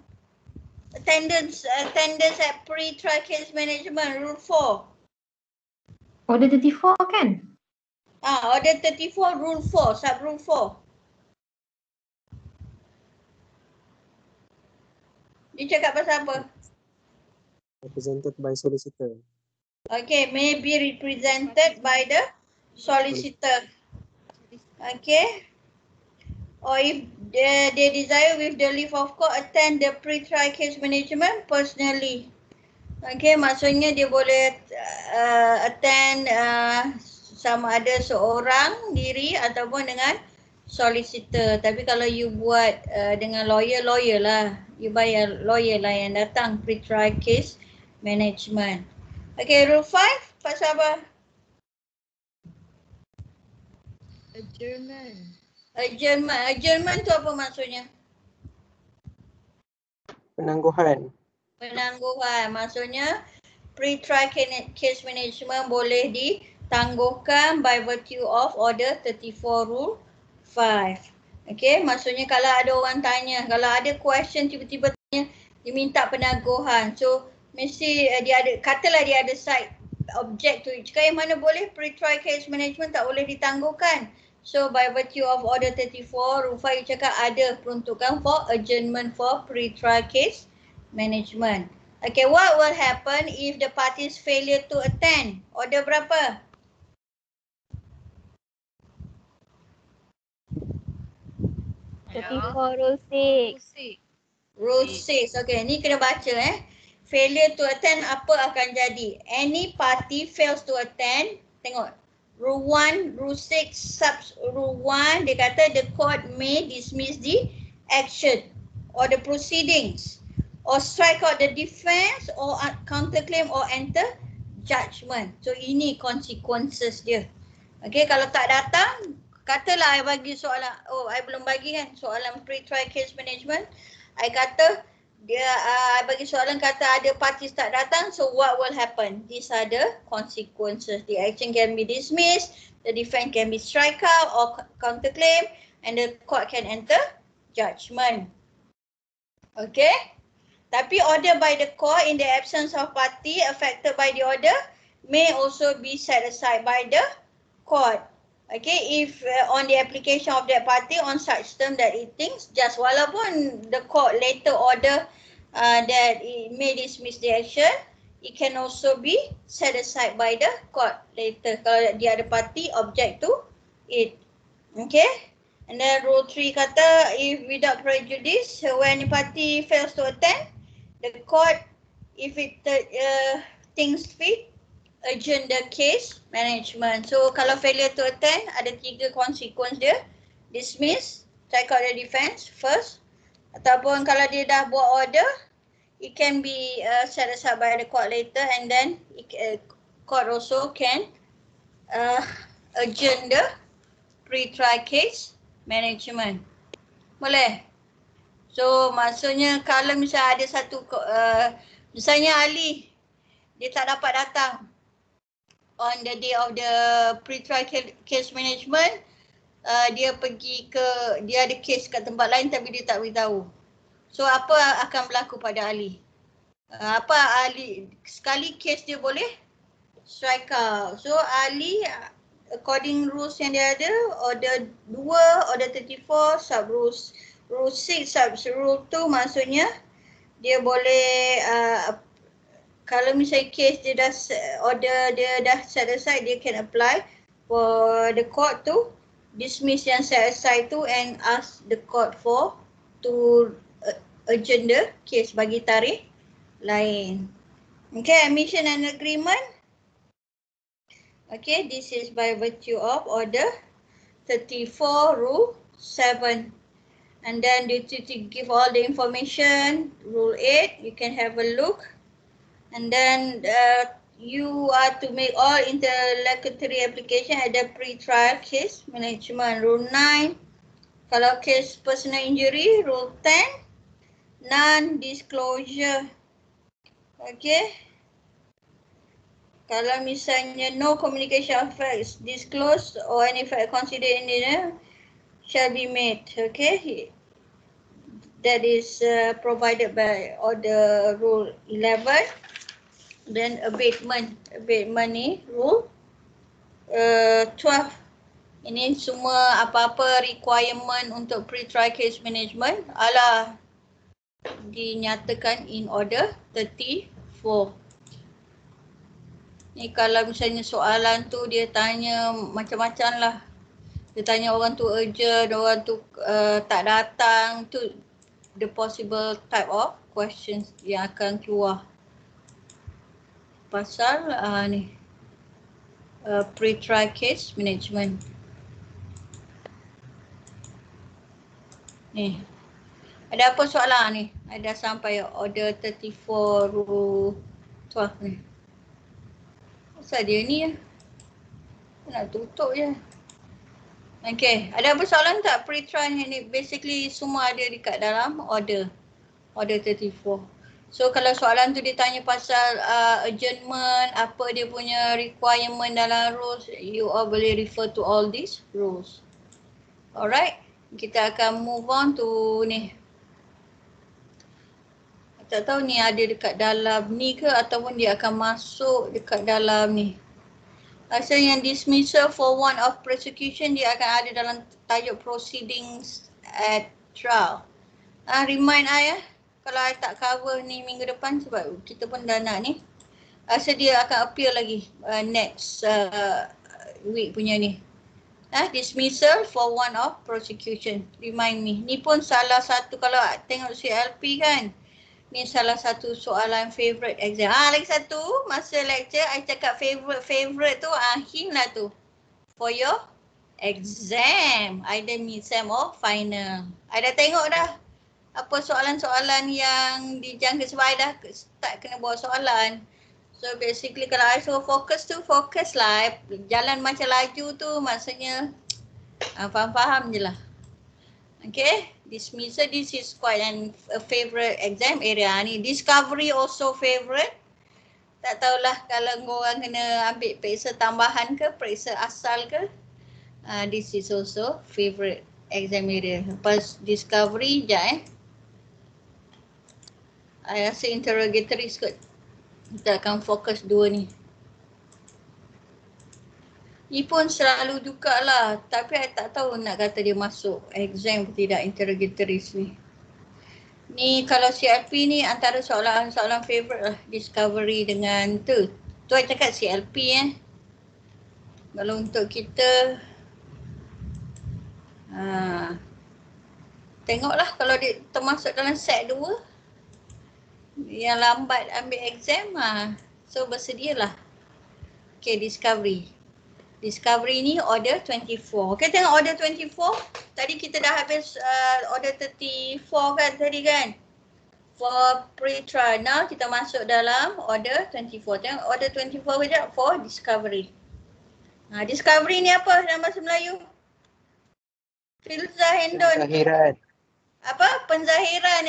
Attendance at pre-trial case management, Rule 4. Order 34 kan? Order 34, Rule 4, Sub-Rule 4. Dia cakap pasal apa? Represented by solicitor. Okay, may be represented by the solicitor. Okay. Or if they desire with the leave of court, attend the pre-trial case management personally. Okay, maksudnya dia boleh attend sama ada seorang diri ataupun dengan solicitor. Tapi kalau you buat dengan lawyer lah. You bayar lawyer lah yang datang pre-trial case management. Okay, Rule 5 pasal apa? Adjournment tu apa maksudnya? Penangguhan. Maksudnya pre-trial case management boleh ditangguhkan by virtue of Order 34 Rule 5. Okay, maksudnya kalau ada orang tanya, kalau ada question tiba-tiba tanya, dia minta penangguhan. So mesti dia ada, katalah dia ada side object to it. Cakap yang mana boleh pre-trial case management tak boleh ditangguhkan. So by virtue of Order 34 Rule 5 cakap ada peruntukan for adjournment for pre-trial case management. Okay, what will happen if the parties failure to attend? Order berapa? Rule 6. Rule 6. Okay, ni kena baca Failure to attend apa akan jadi? Any party fails to attend. Tengok. Rule 1, Rule 6, Rule 1 dia kata the court may dismiss the action or the proceedings or strike out the defense or counterclaim or enter judgment. So ini consequences dia. Okay, kalau tak datang, katalah I bagi soalan, I belum bagi kan soalan pre-trial case management. I kata I bagi soalan kata ada parties tak datang, so what will happen? These are the consequences. The action can be dismissed, the defense can be strike out or counterclaim, and the court can enter judgment. Okay? Tapi order by the court in the absence of party affected by the order may also be set aside by the court. Okay, if on the application of that party on such term that it thinks just walaupun the court later order that it may dismiss the action, it can also be set aside by the court later kalau the other party object to it. Okay, and then rule 3 kata if without prejudice when the party fails to attend, the court if it thinks fit urgent the case management. So kalau failure to attend ada 3 consequence dia. Dismiss, check out the defense first, ataupun kalau dia dah buat order, it can be set aside by the court later, and then court also can urgent the pre-trial case management. Boleh? So maksudnya kalau misalnya ada satu misalnya Ali dia tak dapat datang on the day of the pre-trial case management, dia ada case kat tempat lain tapi dia tak beritahu. So apa akan berlaku pada Ali? Ali sekali case dia boleh strike out. So Ali according rules yang dia ada, order 2, order 34, sub rules rule 6 sub rule 2 maksudnya dia boleh kalau misalnya case dia dah order dia dah set aside, dia can apply for the court to dismiss yang set aside tu and ask the court to urgent the case bagi tarikh lain. Okay, admission and agreement. Okay, this is by virtue of order 34 rule 7. And then duty to give all the information, rule 8, you can have a look. And then you are to make all interlocutory application at the pre-trial case management. Rule 9, kalau case personal injury, rule 10, non-disclosure. Okay. Kalau misalnya no communication of facts disclosed or any fact considered in it shall be made. Okay. That is provided by order rule 11. Then abatement ni rule 12. Ini semua apa-apa requirement untuk pre-trial case management adalah dinyatakan in order 34. Ni kalau misalnya soalan tu dia tanya macam-macam lah. Dia tanya orang tu urgent, orang tu tak datang, tu the possible type of questions yang akan keluar. Pasal ni pre-trial case management. Ni. Ada apa soalan ni? Ada sampai order 34 rule 12 ni. Asal dia ni ya? Nak tutup je. Okay, ada apa soalan tak? Pre-trial ni basically semua ada dekat dalam order 34. So kalau soalan tu ditanya pasal adjournment, apa dia punya requirement dalam rules, you all boleh refer to all these rules. Alright, kita akan move on to ni. Tak tahu ni ada dekat dalam ni ke ataupun dia akan masuk dekat dalam ni. Rasa yang dismissal for want of prosecution dia akan ada dalam tajuk proceedings at trial. Remind I kalau I tak cover ni minggu depan sebab kita pun dah nak ni. Rasa dia akan appear lagi next week punya ni. Dismissal for want of prosecution. Remind me. Ni pun salah satu kalau tengok CLP kan. Ni salah satu soalan favourite exam. Lagi satu masa lecture I cakap favourite tu hint lah tu. For your exam. Either mid-sem or final. I dah tengok dah. Apa soalan-soalan yang dijangka sebab I dah start kena buat soalan. So basically kalau I suruh fokus lah. Jalan macam laju tu maksudnya faham-faham je lah. Okay, dismissal this is quite a favourite exam area ni. Discovery also favourite. Tak tahulah kalau korang kena ambil periksa tambahan ke, periksa asal ke. This is also favourite exam area. Lepas discovery sekejap I rasa interrogatories kot. Kita akan fokus dua ni. Ni pun selalu juga lah. Tapi I tak tahu nak kata dia masuk exam ke tidak interrogatories ni. Ni kalau CLP ni antara soalan-soalan favourite lah. Discovery dengan tu. Tu I cakap CLP Kalau untuk kita tengoklah kalau dia termasuk dalam set 2 yang lambat ambil exam so bersedialah. Okay, discovery ni order 24. Okay, tengok order 24. Tadi kita dah habis order 34 kan tadi kan. For pre-trial. Now kita masuk dalam order 24. Tengok order 24 kejap for discovery. Discovery ni apa dalam bahasa Melayu? Filzah Hendon. Penzahiran. Apa? Penzahiran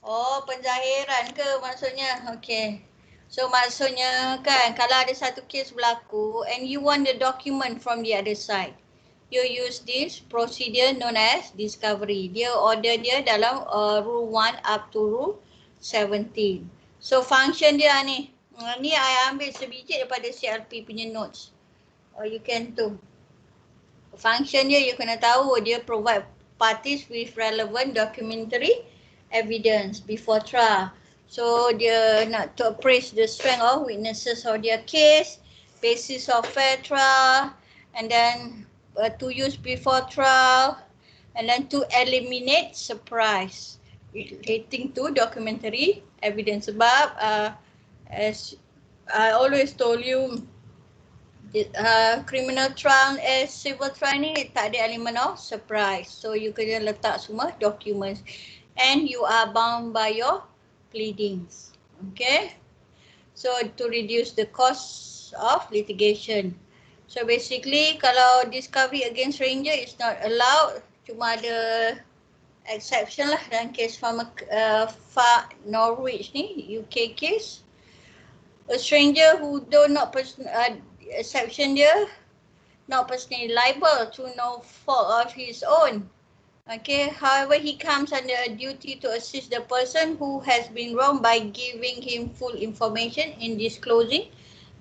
Oh, penzahiran ke maksudnya? Okay. So maksudnya kan kalau ada satu kes berlaku and you want the document from the other side, you use this procedure known as discovery. Dia order dia dalam rule 1 up to rule 17. So function dia ni. Ni I ambil sebiji daripada CLP punya notes. Or you can too. Function dia you kena tahu dia provide parties with relevant documentary evidence before trial. So dia nak to appraise the strength of witnesses of their case, basis of fair trial, and then to use before trial, and then to eliminate surprise relating to documentary evidence. Sebab as I always told you, criminal trial as civil trial ni tak ada element of surprise. So you kena letak semua documents and you are bound by your pleadings. Okay. So to reduce the cost of litigation. So basically kalau discovery against stranger is not allowed, cuma ada exception lah dalam kes Norwich ni, UK case. A stranger who do not exception dia not personally liable to no fault of his own. Okay, however, he comes under a duty to assist the person who has been wronged by giving him full information in disclosing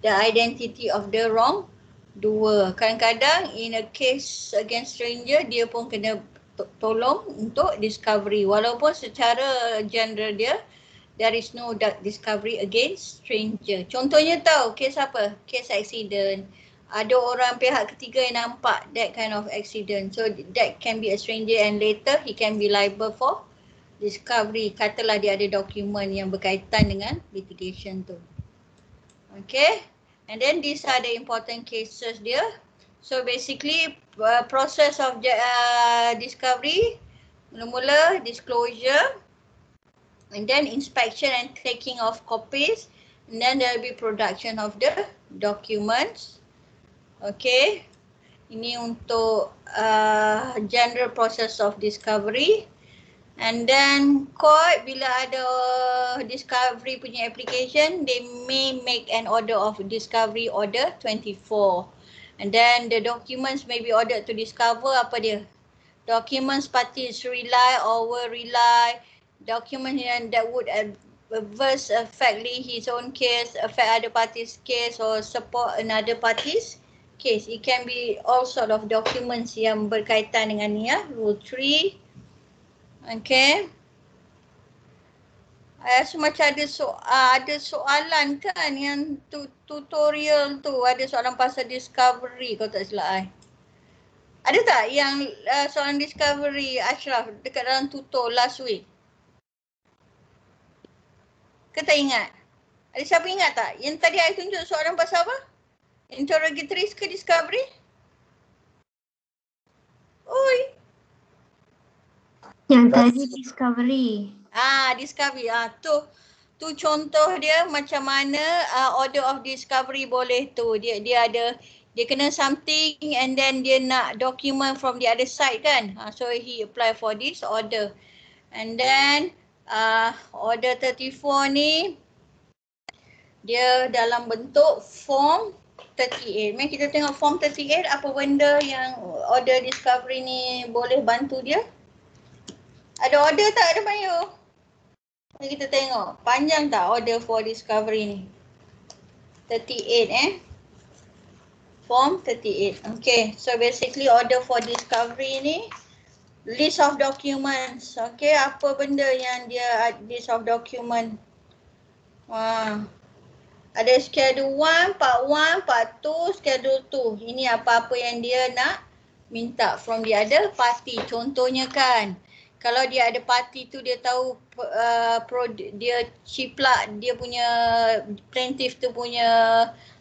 the identity of the wrongdoer. Kadang-kadang in a case against stranger, dia pun kena tolong untuk discovery. Walaupun secara general dia, there is no discovery against stranger. Contohnya tahu, kes apa? Kes accident. Ada orang pihak ketiga yang nampak that kind of accident. So that can be a stranger and later he can be liable for discovery. Katalah dia ada dokumen yang berkaitan dengan litigation tu. Okay. And then these are the important cases dia. So basically process of discovery, mula-mula disclosure, and then inspection and taking of copies, and then there will be production of the documents. Okay, ini untuk general process of discovery. And then court bila ada discovery punya application, they may make an order of discovery order 24. And then the documents may be ordered to discover apa dia? Documents parties rely or will rely, documents that would adverse affectly his own case, affect other party's case or support another party's case. It can be all sort of documents yang berkaitan dengan ni Rule 3. Okay. Rasa macam ada soalan kan yang tutorial tu. Ada soalan pasal discovery kalau tak silap Ada tak yang soalan discovery Ashraf dekat dalam tutor last week? Ke tak ingat? Ada siapa ingat tak? Yang tadi I tunjuk soalan pasal apa? Interrogatories ke discovery? Oi. Yang tadi discovery. Discovery. Tu contoh dia macam mana order of discovery boleh tu. Dia kena something and then dia nak document from the other side kan. So he apply for this order. And then order 34 ni dia dalam bentuk form 38. Mari kita tengok form 38 apa benda yang order discovery ni boleh bantu dia. Ada order tak ada Mayu? Mari kita tengok. Panjang tak order for discovery ni? 38 Form 38. Okay. So basically order for discovery ni list of documents. Okay. Apa benda yang dia list of document? Ada schedule 1, part 1, part 2, schedule 2. Ini apa-apa yang dia nak minta from the other party. Contohnya kan, kalau dia ada party tu dia tahu dia ciplak dia punya plaintiff tu punya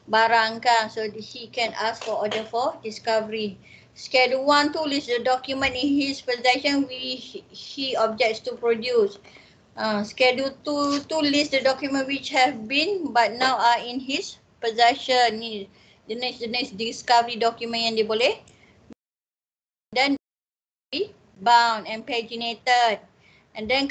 barang kan. So he can ask for order for discovery. Schedule 1 tu list the document in his possession which he objects to produce. Schedule 2 to list the document which have been but now are in his possession. Ni jenis-jenis discovery document yang dia boleh dan bound and paginated. And then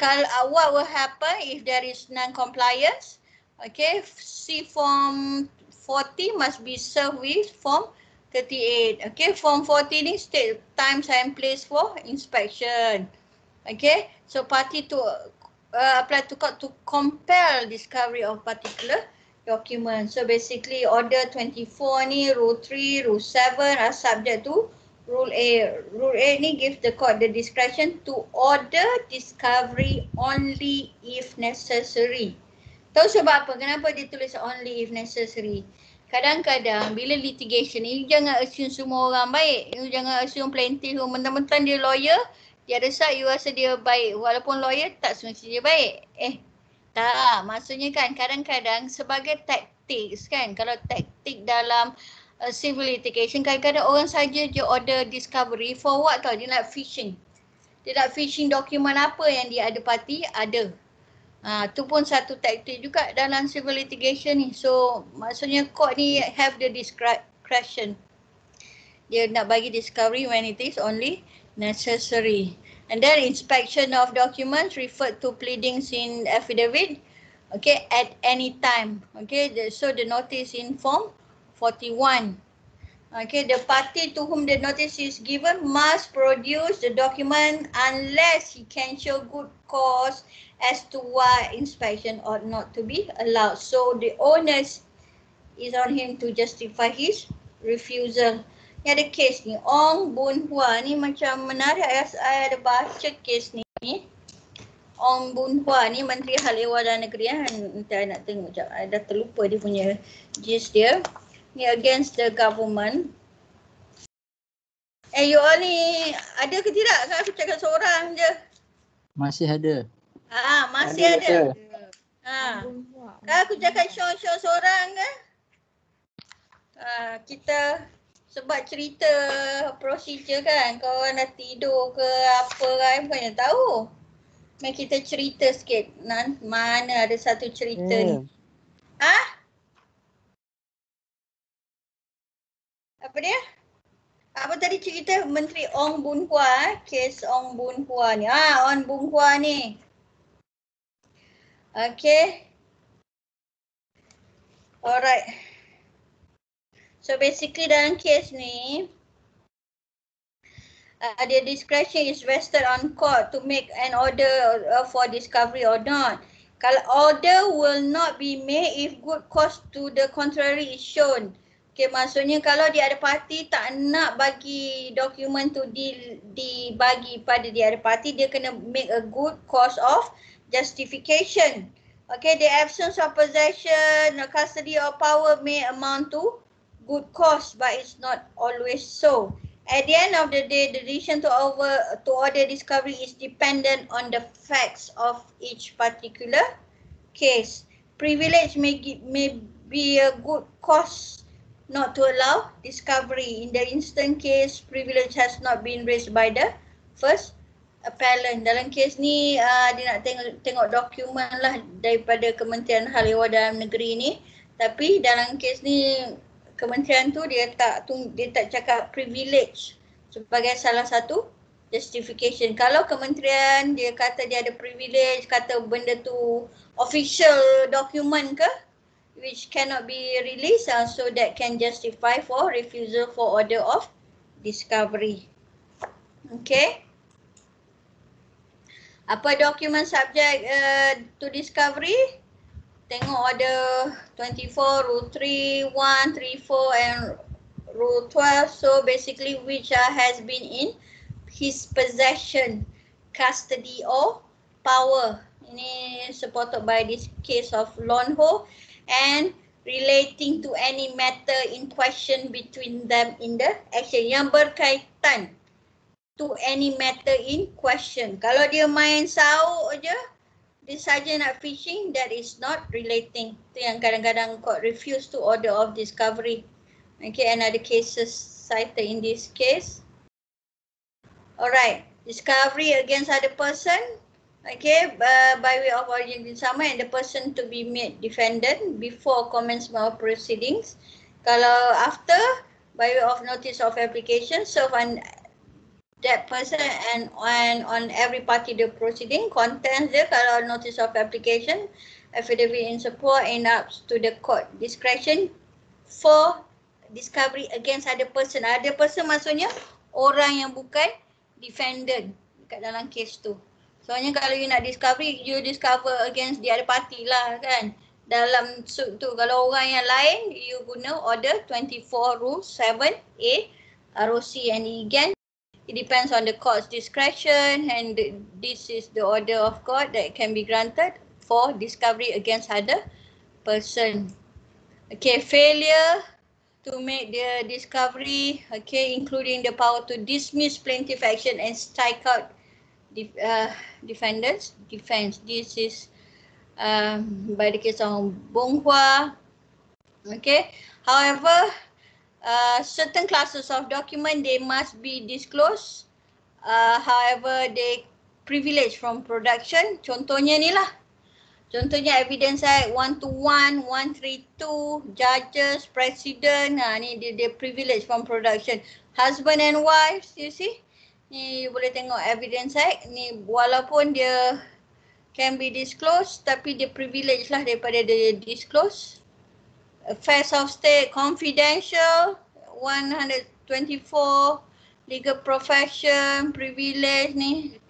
what will happen if there is non-compliance? Okay, see form 40 must be served with form 38. Okay, form 40 ni state times and place for inspection. Okay, so party to apply to court to compel discovery of particular document. So basically order 24 ni, rule 3, rule 7 are subject to rule A. Rule A ni gives the court the discretion to order discovery only if necessary. Tahu sebab apa? Kenapa dia tulis only if necessary? Kadang-kadang bila litigation ni, jangan assume semua orang baik. You jangan assume plaintiff mentang-mentang dia lawyer, dia rasa you rasa dia baik. Walaupun lawyer tak semestinya dia baik. Tak. Maksudnya kan kadang-kadang sebagai tactics kan. Kalau taktik dalam civil litigation, kadang-kadang orang saja je order discovery for what tau. Dia nak fishing. Dia nak fishing dokumen apa yang dia ada party ada. Tu pun satu taktik juga dalam civil litigation ni. So maksudnya court ni have the discretion. Dia nak bagi discovery when it is only necessary. And then inspection of documents referred to pleadings in affidavit, okay, at any time. Okay, so the notice in form 41. Okay, the party to whom the notice is given must produce the document unless he can show good cause as to why inspection ought not to be allowed. So the onus is on him to justify his refusal. Ni ada kes ni, Ong Boon Hua ni macam menarik. Saya ada baca kes ni. Ong Boon Hua ni Menteri Hal Ehwal Dalam Negeri. Nanti saya nak tengok sekejap. Saya dah terlupa dia punya gist dia. Ni against the government. You all ni ada ke tidak? Kan aku cakap seorang je. Masih ada. Masih ada. Kan aku cakap show seorang kan? Kita sebab cerita procedure kan, kau orang dah tidur ke apa kan, bukannya tahu. Mari kita cerita sikit. Mana ada satu cerita ni. Apa dia? Apa tadi cerita Menteri Ong Boon Hua, kes Ong Boon Hua ni. Ong Boon Hua ni. Okay. Alright. So basically dalam kes ni, the discretion is vested on court to make an order for discovery or not. Kalau order will not be made if good cause to the contrary is shown. Okay, maksudnya kalau dia ada parti tak nak bagi dokumen tu dibagi pada dia ada parti, dia kena make a good cause of justification. Okay, the absence of possession, custody or power may amount to good cause, but it's not always so. At the end of the day, the decision to order discovery is dependent on the facts of each particular case. Privilege may be a good cause not to allow discovery. In the instant case, privilege has not been raised by the first appellant. Dalam kes ni, dia nak tengok dokumen lah daripada Kementerian Hal Ehwal Dalam Negeri ni. Tapi dalam kes ni, kementerian tu dia tak cakap privilege sebagai salah satu justification. Kalau kementerian dia kata dia ada privilege, kata benda tu official document ke, which cannot be released, so that can justify for refusal for order of discovery. Okay. Apa dokumen subject to discovery? Tengok order 24, rule 3, 1, 3, 4 and rule 12. So basically which has been in his possession, custody or power. Ini supported by this case of Lon Ho, and relating to any matter in question between them in the action, yang berkaitan to any matter in question. Kalau dia main sauk je, dia saja nak fishing, that is not relating. Itu yang kadang-kadang court refuse to order of discovery. Okay, another cases cited in this case. Alright, discovery against other person. Okay, by way of origin sama, and the person to be made defendant before commencement of proceedings. Kalau after, by way of notice of application, serve on that person and on every party the proceeding. Contents dia kalau notice of application, affidavit in support and up to the court discretion for discovery against other person. Other person maksudnya orang yang bukan defendant kat dalam case tu. Soalnya kalau you nak discovery, you discover against the other party lah kan. Dalam suit tu, kalau orang yang lain, you guna order 24 rule 7A, ROC and EGAN. It depends on the court's discretion, and this is the order of court that can be granted for discovery against other person. Okay, failure to make the discovery, okay, including the power to dismiss plaintiff action and strike out defendants defense. This is by the case of Bong Hua. Okay, however, certain classes of document they must be disclosed. However, they privilege from production. Contohnya ni lah. Contohnya Evidence Act 121, 132, judges, president. Ni dia privilege from production. Husband and wives, you see. Ni boleh tengok Evidence Act ni, walaupun dia can be disclosed tapi dia privilege lah daripada dia disclose. Affairs of state confidential 124, legal profession privilege ni.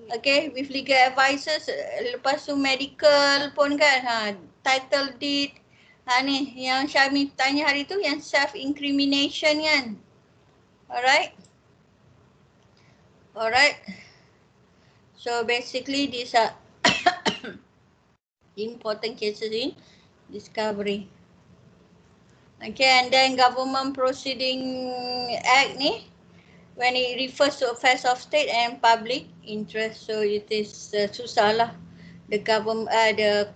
Okay, with legal advisors, lepas tu medical pun kan, title deed. Ni yang Syami tanya hari tu yang self incrimination kan. Alright. Alright, so basically these are important cases in discovery. Okay, and then Government Proceeding Act ni, when it refers to affairs of state and public interest, so it is susah lah. The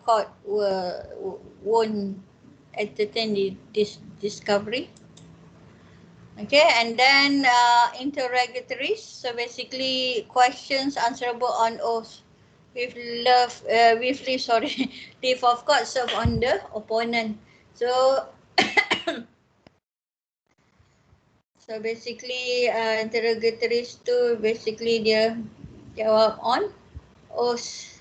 court won't entertain this discovery. Okay, and then interrogatories. So basically, questions answerable on oath with leave of court serve on the opponent. So, so basically, interrogatories tu basically dia jawab on oath.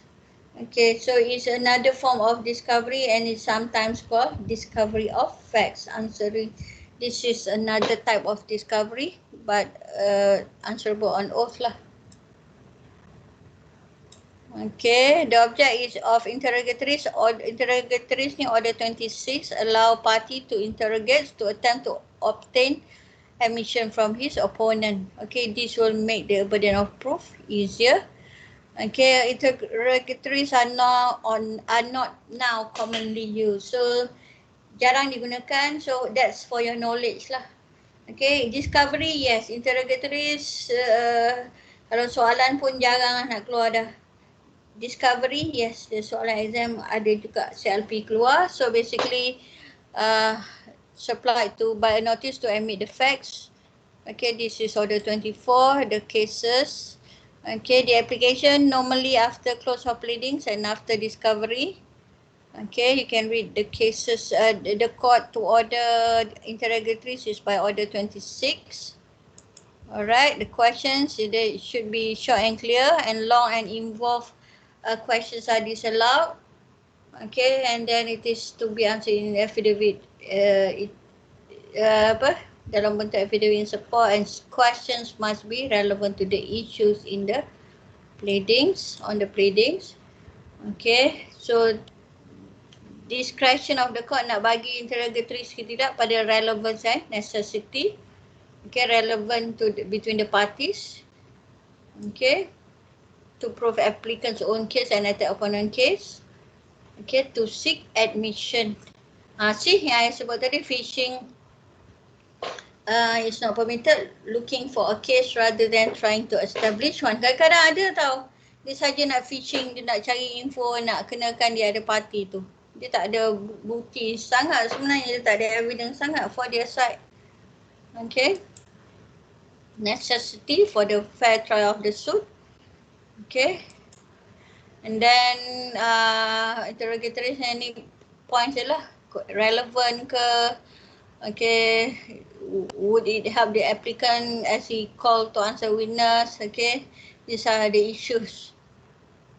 Okay, so it's another form of discovery and it's sometimes called discovery of facts, answering. This is another type of discovery, but answerable on oath lah. Okay, the object is of interrogatories. Or interrogatories ni order 26 allow party to interrogate to attempt to obtain admission from his opponent. Okay, this will make the burden of proof easier. Okay, interrogatories are not now commonly used. So jarang digunakan, so that's for your knowledge lah. Okay, discovery, yes. Interrogatories, kalau soalan pun jarang nak keluar dah. Discovery, yes. The soalan exam ada juga CLP keluar. So basically, supply to by a notice to admit the facts. Okay, this is order 24, the cases. Okay, the application normally after close of pleadings and after discovery. Okay, you can read the cases, the court to order interrogatories is by order 26. Alright, the questions, they should be short and clear, and long and involved questions are disallowed. Okay, and then it is to be answered in affidavit, dalam bentuk affidavit in support, and questions must be relevant to the issues in the pleadings, on the pleadings. Okay, so discretion of the court nak bagi interrogatories ke tidak pada relevance necessity. Okay, relevant to between the parties. Okay, to prove applicant's own case and attack opponent case. Okay, to seek admission. See yang saya sebut tadi, fishing is not permitted, looking for a case rather than trying to establish one. Kadang-kadang ada tau, dia saja nak fishing, dia nak cari info, nak kenakan dia ada parti tu. Dia tak ada bukti sangat sebenarnya, dia tak ada evidence sangat for their side. Okay. Necessity for the fair trial of the suit. Okay. And then interrogatories any points lah, relevant ke, okay, would it help the applicant as he called to answer witness, okay, these are the issues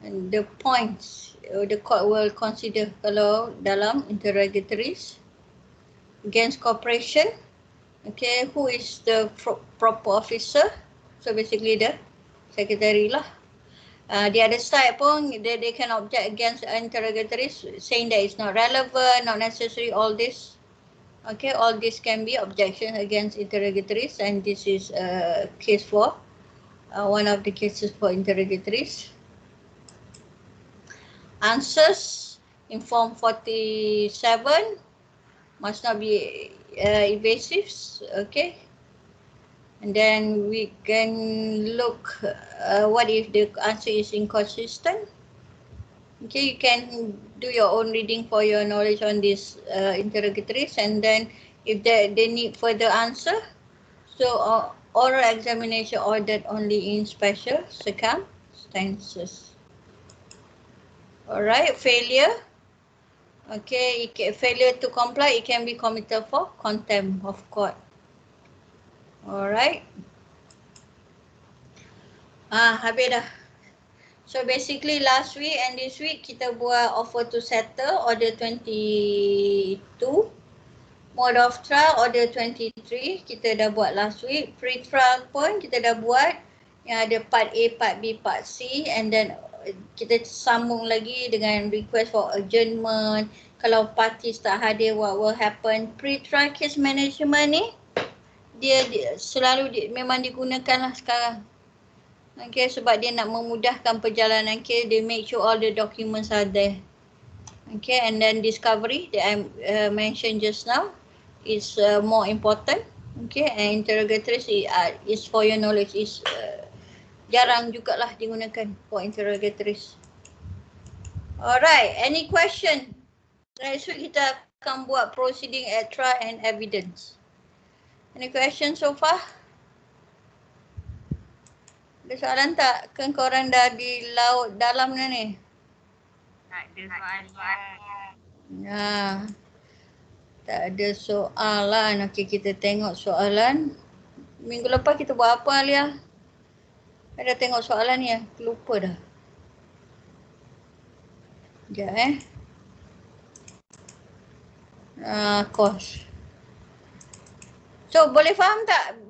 and the points the court will consider kalau dalam interrogatories. Against cooperation, okay, who is the proper officer, so basically the secretary lah. The other side pun they can object against interrogatories saying that it's not relevant, not necessary, all this. Okay, all this can be objections against interrogatories, and this is a case for one of the cases for interrogatories. Answers in form 47 must not be evasive. Okay. And then we can look what if the answer is inconsistent. Okay, you can do your own reading for your knowledge on these interrogatories, and then if they need further answer, so oral examination ordered only in special circumstances. Alright, failure. Okay, failure to comply, it can be committed for contempt of court. Alright. Habis dah. So basically last week and this week kita buat offer to settle order 22. Mode of trial order 23 kita dah buat last week. Pre-trial pun kita dah buat. Yang ada part A, part B, part C, and then kita sambung lagi dengan request for adjournment. Kalau parties tak hadir, what will happen? Pre-trial case management ni dia selalu memang digunakan lah sekarang. Okay, sebab dia nak memudahkan perjalanan case, they make sure all the documents are there. Okay, and then discovery that I mentioned just now is more important. Okay, and interrogatories is for your knowledge, is jarang jugalah digunakan for interrogatories. Alright, any question? Next week kita akan buat proceeding at trial and evidence. Any question so far? Ada soalan tak? Kan korang dah di laut dalam ni. Tak ada soalan. Tak ada soalan. Okey, kita tengok soalan. Minggu lepas kita buat apa, Alia? Ada tengok soalan ni ya? Lupa dah. Sekejap course. So boleh faham tak?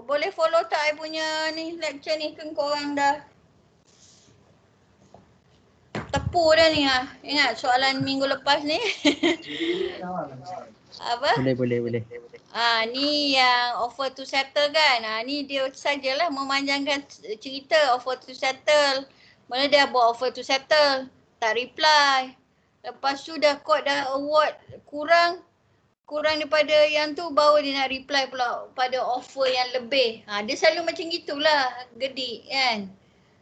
Boleh follow tak I punya ni lecture ni? Kan korang dah tepu dah ni lah. Ingat soalan minggu lepas ni? Apa? Boleh. Ni yang offer to settle kan. Ni dia sajalah memanjangkan cerita offer to settle. Mana dia buat offer to settle, tak reply. Lepas tu dah court dah award kurang daripada yang tu, baru dia nak reply pula pada offer yang lebih. Dia selalu macam gitulah, gedik kan.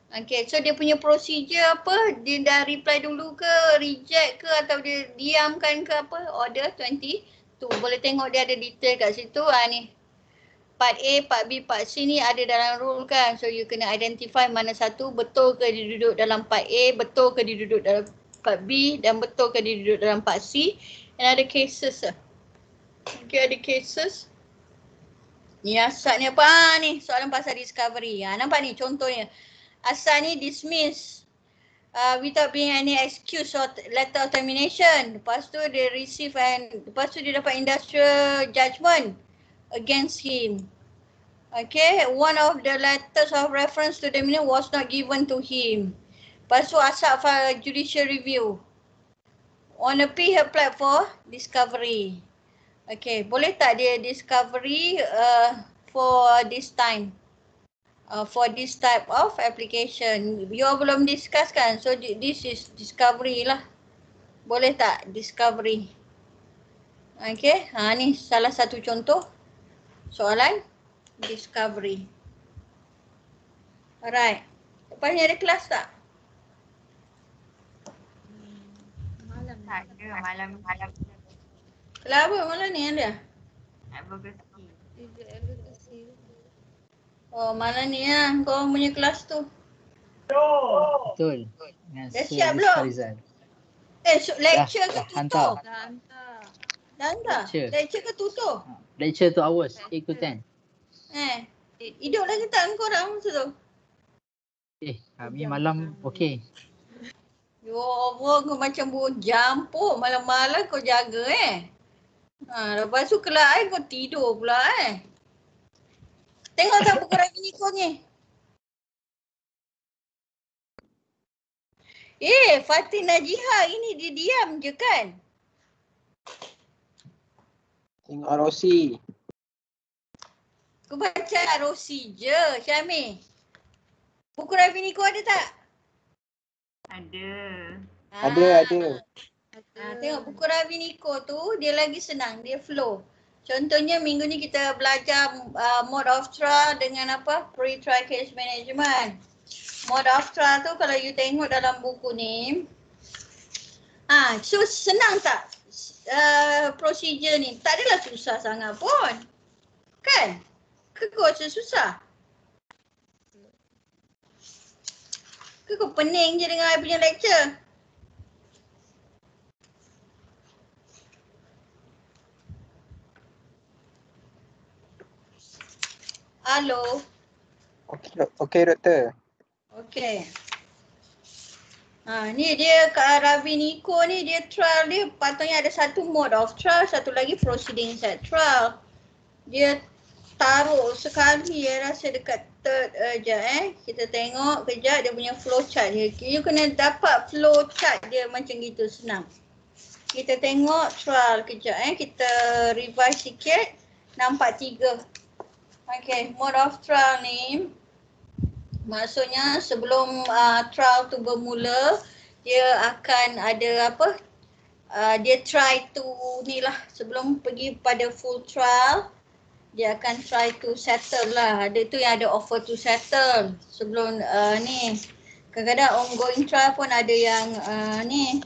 Okay, so dia punya procedure apa, dia dah reply dulu ke, reject ke, atau dia diamkan ke apa, order 20. Tu boleh tengok dia ada detail kat situ. Ni part A, part B, part C ni ada dalam rule kan. So you kena identify mana satu betul ke dia duduk dalam part A, betul ke dia duduk dalam part B, dan betul ke dia duduk dalam part C. And ada cases lah. Okay, ada cases. Ni asal ni apa? Ni soalan pasal discovery. Nampak ni contohnya. Asal ni dismiss without being any excuse or letter of termination. Lepas tu dia lepas tu dia dapat industrial judgment against him. Okay, one of the letters of reference to the minute was not given to him. Lepas tu asap file judicial review. On appeal, he applied for discovery. Okay, boleh tak dia discovery for this time? For this type of application. You all belum discuss kan? So this is discovery lah. Boleh tak discovery? Okay, ni salah satu contoh soalan discovery. Alright. Lepas ni ada kelas tak? Tak ada malam. Kelas apa malam ni ada? Advocacy. Oh, malam ni lah korang punya kelas tu. Betul. Dengan Dah Sir siap Rizky belum? Farizal. Lecture ke dah tutup? hantar. Dah hantar? Lecture ke tutup? Lecture 2 hours, 8 to 10. Hidup lagi tak korang masa tu? Kami malam okey. Yo Allah, kau macam burung jampuk. Malam-malam kau jaga lepas tu kelas air kau tidur pula Tengok tak buku Ravi kau ni. Fatih Najihah ini dia diam je kan? Tengok Rosi. Kau baca Rosi je, Syamil. Buku Ravi kau ada tak? Ada. Ada. Tengok buku Ravi Niko tu dia lagi senang, dia flow. Contohnya minggu ni kita belajar mode of trial dengan apa? Pre-trial case management. Mode of trial tu kalau you tengok dalam buku ni, so senang tak procedure ni? Tak adalah susah sangat pun. Kan? Ke kau rasa susah? Ke kau pening je dengan I punya lecture? Halo. Okey doktor. Okey. Ni dia Kak Ravi Niko ni dia trial dia patutnya ada satu mode of trial, satu lagi proceeding set trial. Dia taruh sekali rasa dekat third je Kita tengok kejap dia punya flow chart dia. You kena dapat flow chart dia macam gitu senang. Kita tengok trial kejap Kita revise sikit. Nampak 3. Okay, mode of trial ni maksudnya sebelum trial tu bermula, dia akan ada apa? Dia try to ni lah, sebelum pergi pada full trial, dia akan try to settle lah. Ada tu yang ada offer to settle sebelum ni. Kadang-kadang ongoing trial pun ada yang ni,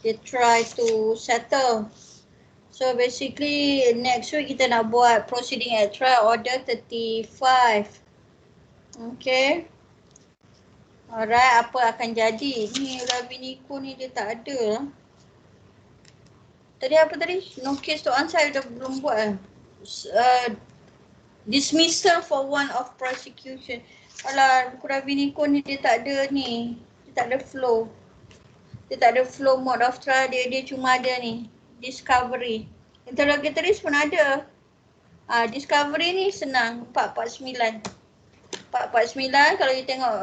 dia try to settle. So basically next week kita nak buat proceeding at trial order 35. Okay. Alright, apa akan jadi? Ni Ravi Niko ni dia tak ada. Tadi apa tadi? No case to answer dah belum buat dismissal for one of prosecution. Alah, buku Ravi Niko ni dia tak ada ni. Dia tak ada flow. Dia tak ada flow mode of trial dia. Dia cuma ada ni. Discovery. Interrogatories pun ada. Discovery ni senang. 449. 449 kalau you tengok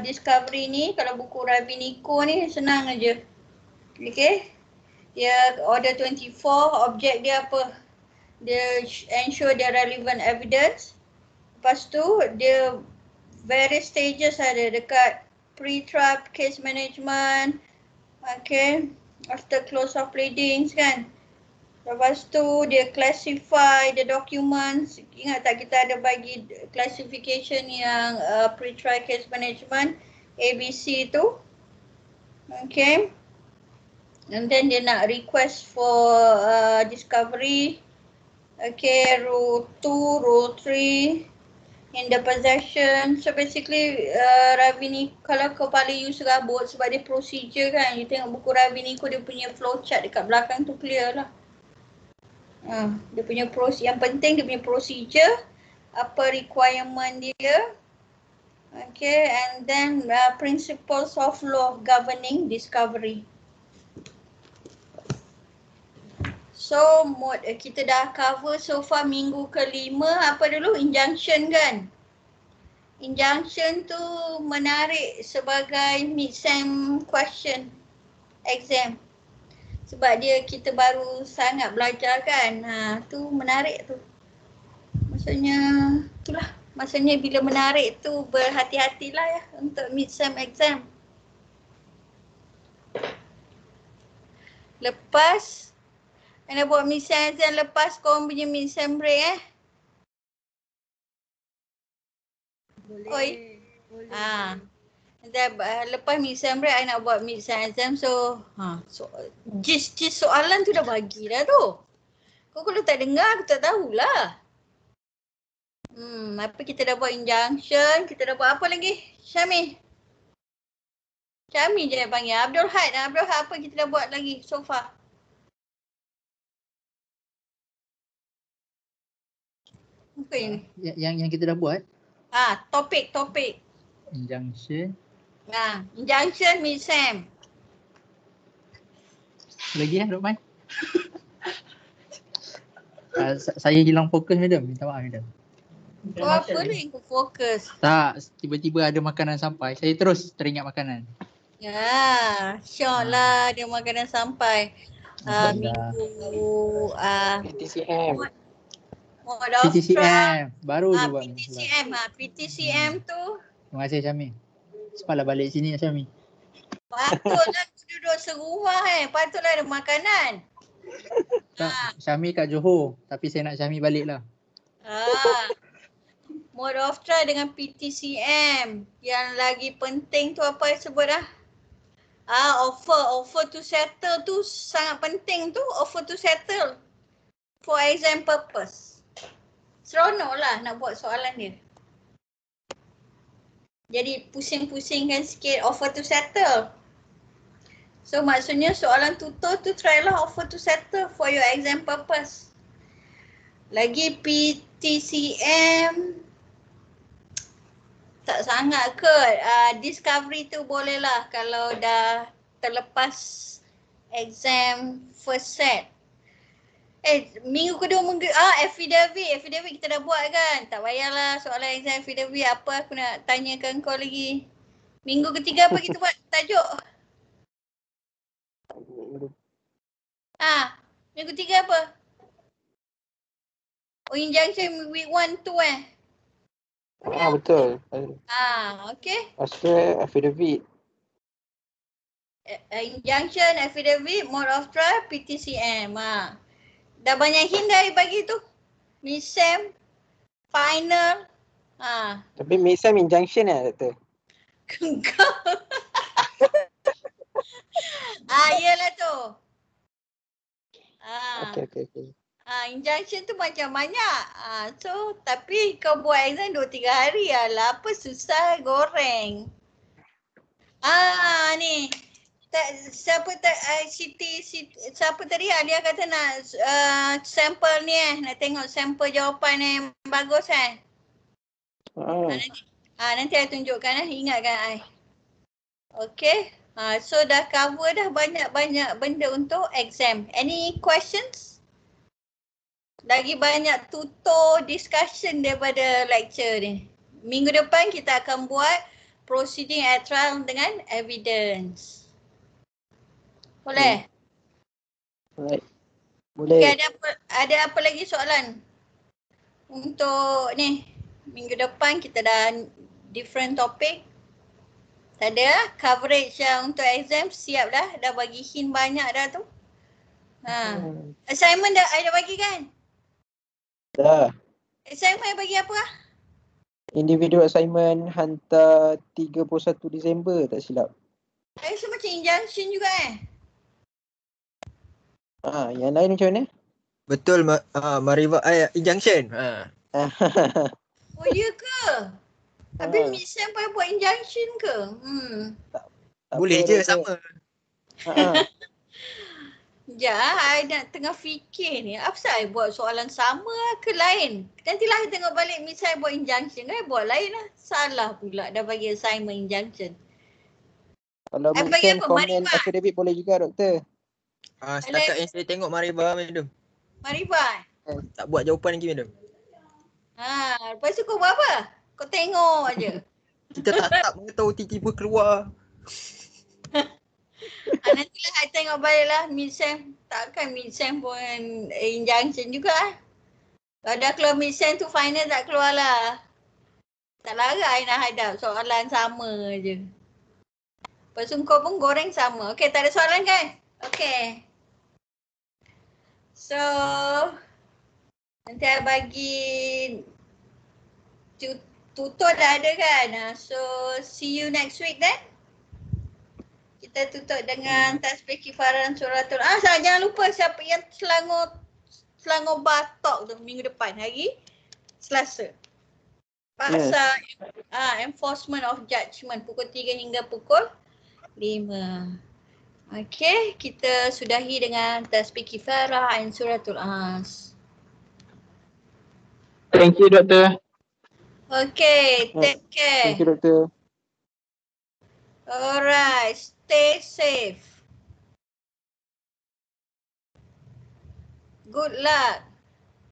discovery ni, kalau buku Ravi Niko ni senang aja. Okay. Dia order 24, objek dia apa? Dia ensure the relevant evidence. Lepas tu dia various stages ada dekat pre-trial case management. Okay. After close of pleadings kan. Lepas tu dia classify the documents. Ingat tak kita ada bagi classification yang pre-trial case management ABC tu. Okay. And then dia nak request for discovery. Okay, rule 2, rule 3 in the possession. So basically Ravi ni kalau kepala you serabut sebab dia procedure kan. You tengok buku Ravi ni dia punya flow chart dekat belakang tu clear lah. Dia punya yang penting dia punya procedure, apa requirement dia. Okay, and then principles of law governing discovery. So kita dah cover so far minggu kelima. Apa dulu? Injunction kan? Injunction tu menarik sebagai mid-sem question exam. Sebab dia kita baru sangat belajar kan. Tu menarik tu. Maksudnya itulah. Maksudnya bila menarik tu berhati-hatilah ya untuk mid-sem exam. Lepas anda buat mid-sem exam lepas korang punya mid-sem break Boleh. Oi. Lepas mid-sem break, I nak buat mid-sem exam. So, gist soalan tu dah bagi dah tu. Kau kalau tak dengar, aku tak tahulah. Apa kita dah buat injunction, kita dah buat apa lagi? Syami je nak panggil. Abdul Had apa kita dah buat lagi so far? Apa ini? Yang kita dah buat? Topik. Injunction. Injunction mid-sem. Lagi Rukman? Saya hilang fokus madam. Minta maaf madam. Kau apa ni kau fokus? Tak, tiba-tiba ada makanan sampai. Saya terus teringat makanan. Ya, syok lah dia makanan sampai. Minggu PTCM. PTCM. Baru je buat. PTCM tu. Terima kasih Syami. Sepatutlah balik sini Syami. Patutlah aku duduk serumah Patutlah ada makanan. Tak, Syami kat Johor. Tapi saya nak Syami balik lah. Mode of trial dengan PTCM. Yang lagi penting tu apa yang sebut dah? Offer to settle tu sangat penting tu. Offer to settle for exam purpose. Seronok lah nak buat soalan dia. Jadi pusing-pusingkan sikit offer to settle. So maksudnya soalan tutor tu try lah offer to settle for your exam purpose. Lagi PTCM tak sangat kot. Discovery tu boleh lah kalau dah terlepas exam first set. Minggu kedua affidavit kita dah buat kan. Tak payahlah soalan exam affidavit apa aku nak tanyakan kau lagi. Minggu ketiga apa kita buat tajuk? Minggu ketiga apa? Injunction week 1 tu Betul. Okay. Pasal affidavit. Injunction, affidavit, mode of trial, PTCM. Dah banyak hint dah bagi tu. Mid-sem, final. Tapi mid-sem injunction Doktor? Kau. Iyalah tu. Okay. Injunction tu macam banyak. So tapi kau buat exam 2-3 hari lah. Apa susah goreng. Ni. Siapa tadi dia kata nak sampel ni nak tengok sampel jawapan yang bagus nanti I tunjukkan ingatkan I. Okay. So dah cover dah banyak-banyak benda untuk exam. Any questions? Lagi banyak tutor discussion daripada lecture ni. Minggu depan kita akan buat proceeding at trial dengan evidence. Boleh? Boleh. Okay, ada apa lagi soalan? Untuk ni, minggu depan kita dah different topic. Tak ada coverage yang untuk exam siap dah. Dah bagi hint banyak dah tu. Assignment dah bagi kan? Dah. Assignment bagi apa? Individual assignment hantar 31 Disember tak silap. So macam injunction juga Yang lain macam mana? Betul Mariva injunction. Oh ya ke? Habis mid-sem payah buat injunction ke? Boleh je sama. I nak tengah fikir ni. Apa saya buat soalan sama ke lain? Nantilah I tengok balik mid-sem buat injunction. Buat lain lah. Salah pula dah bagi assignment injunction. Kalau mid-sem komen affidavit boleh juga Doktor. Setakat yang saya tengok Mariba madam. Marifan. Tak buat jawapan lagi madam. Lepas tu kau buat apa? Kau tengok aje. Kita tak mana tahu tiba-tiba keluar. Nantilah I tengok balik lah mid-sem. Takkan mid-sem pun injunction juga. Kalau dah keluar mid-sem tu final tak keluar lah. Tak larat I nak hadap soalan sama je. Lepas tu kau pun goreng sama. Okay, tak ada soalan kan? Okay. So, nanti I bagi tutor dah ada kan? So, see you next week then. Kita tutup dengan tasbih kifaran suratul. Jangan lupa siapa yang Selangor batok tu minggu depan hari Selasa. Pasal enforcement of judgment pukul 3 hingga pukul 5. Okay, kita sudahi dengan tasbih kifarah and suratul As. Thank you, Doktor. Okay, take care. Thank you, Doktor. Alright, stay safe. Good luck.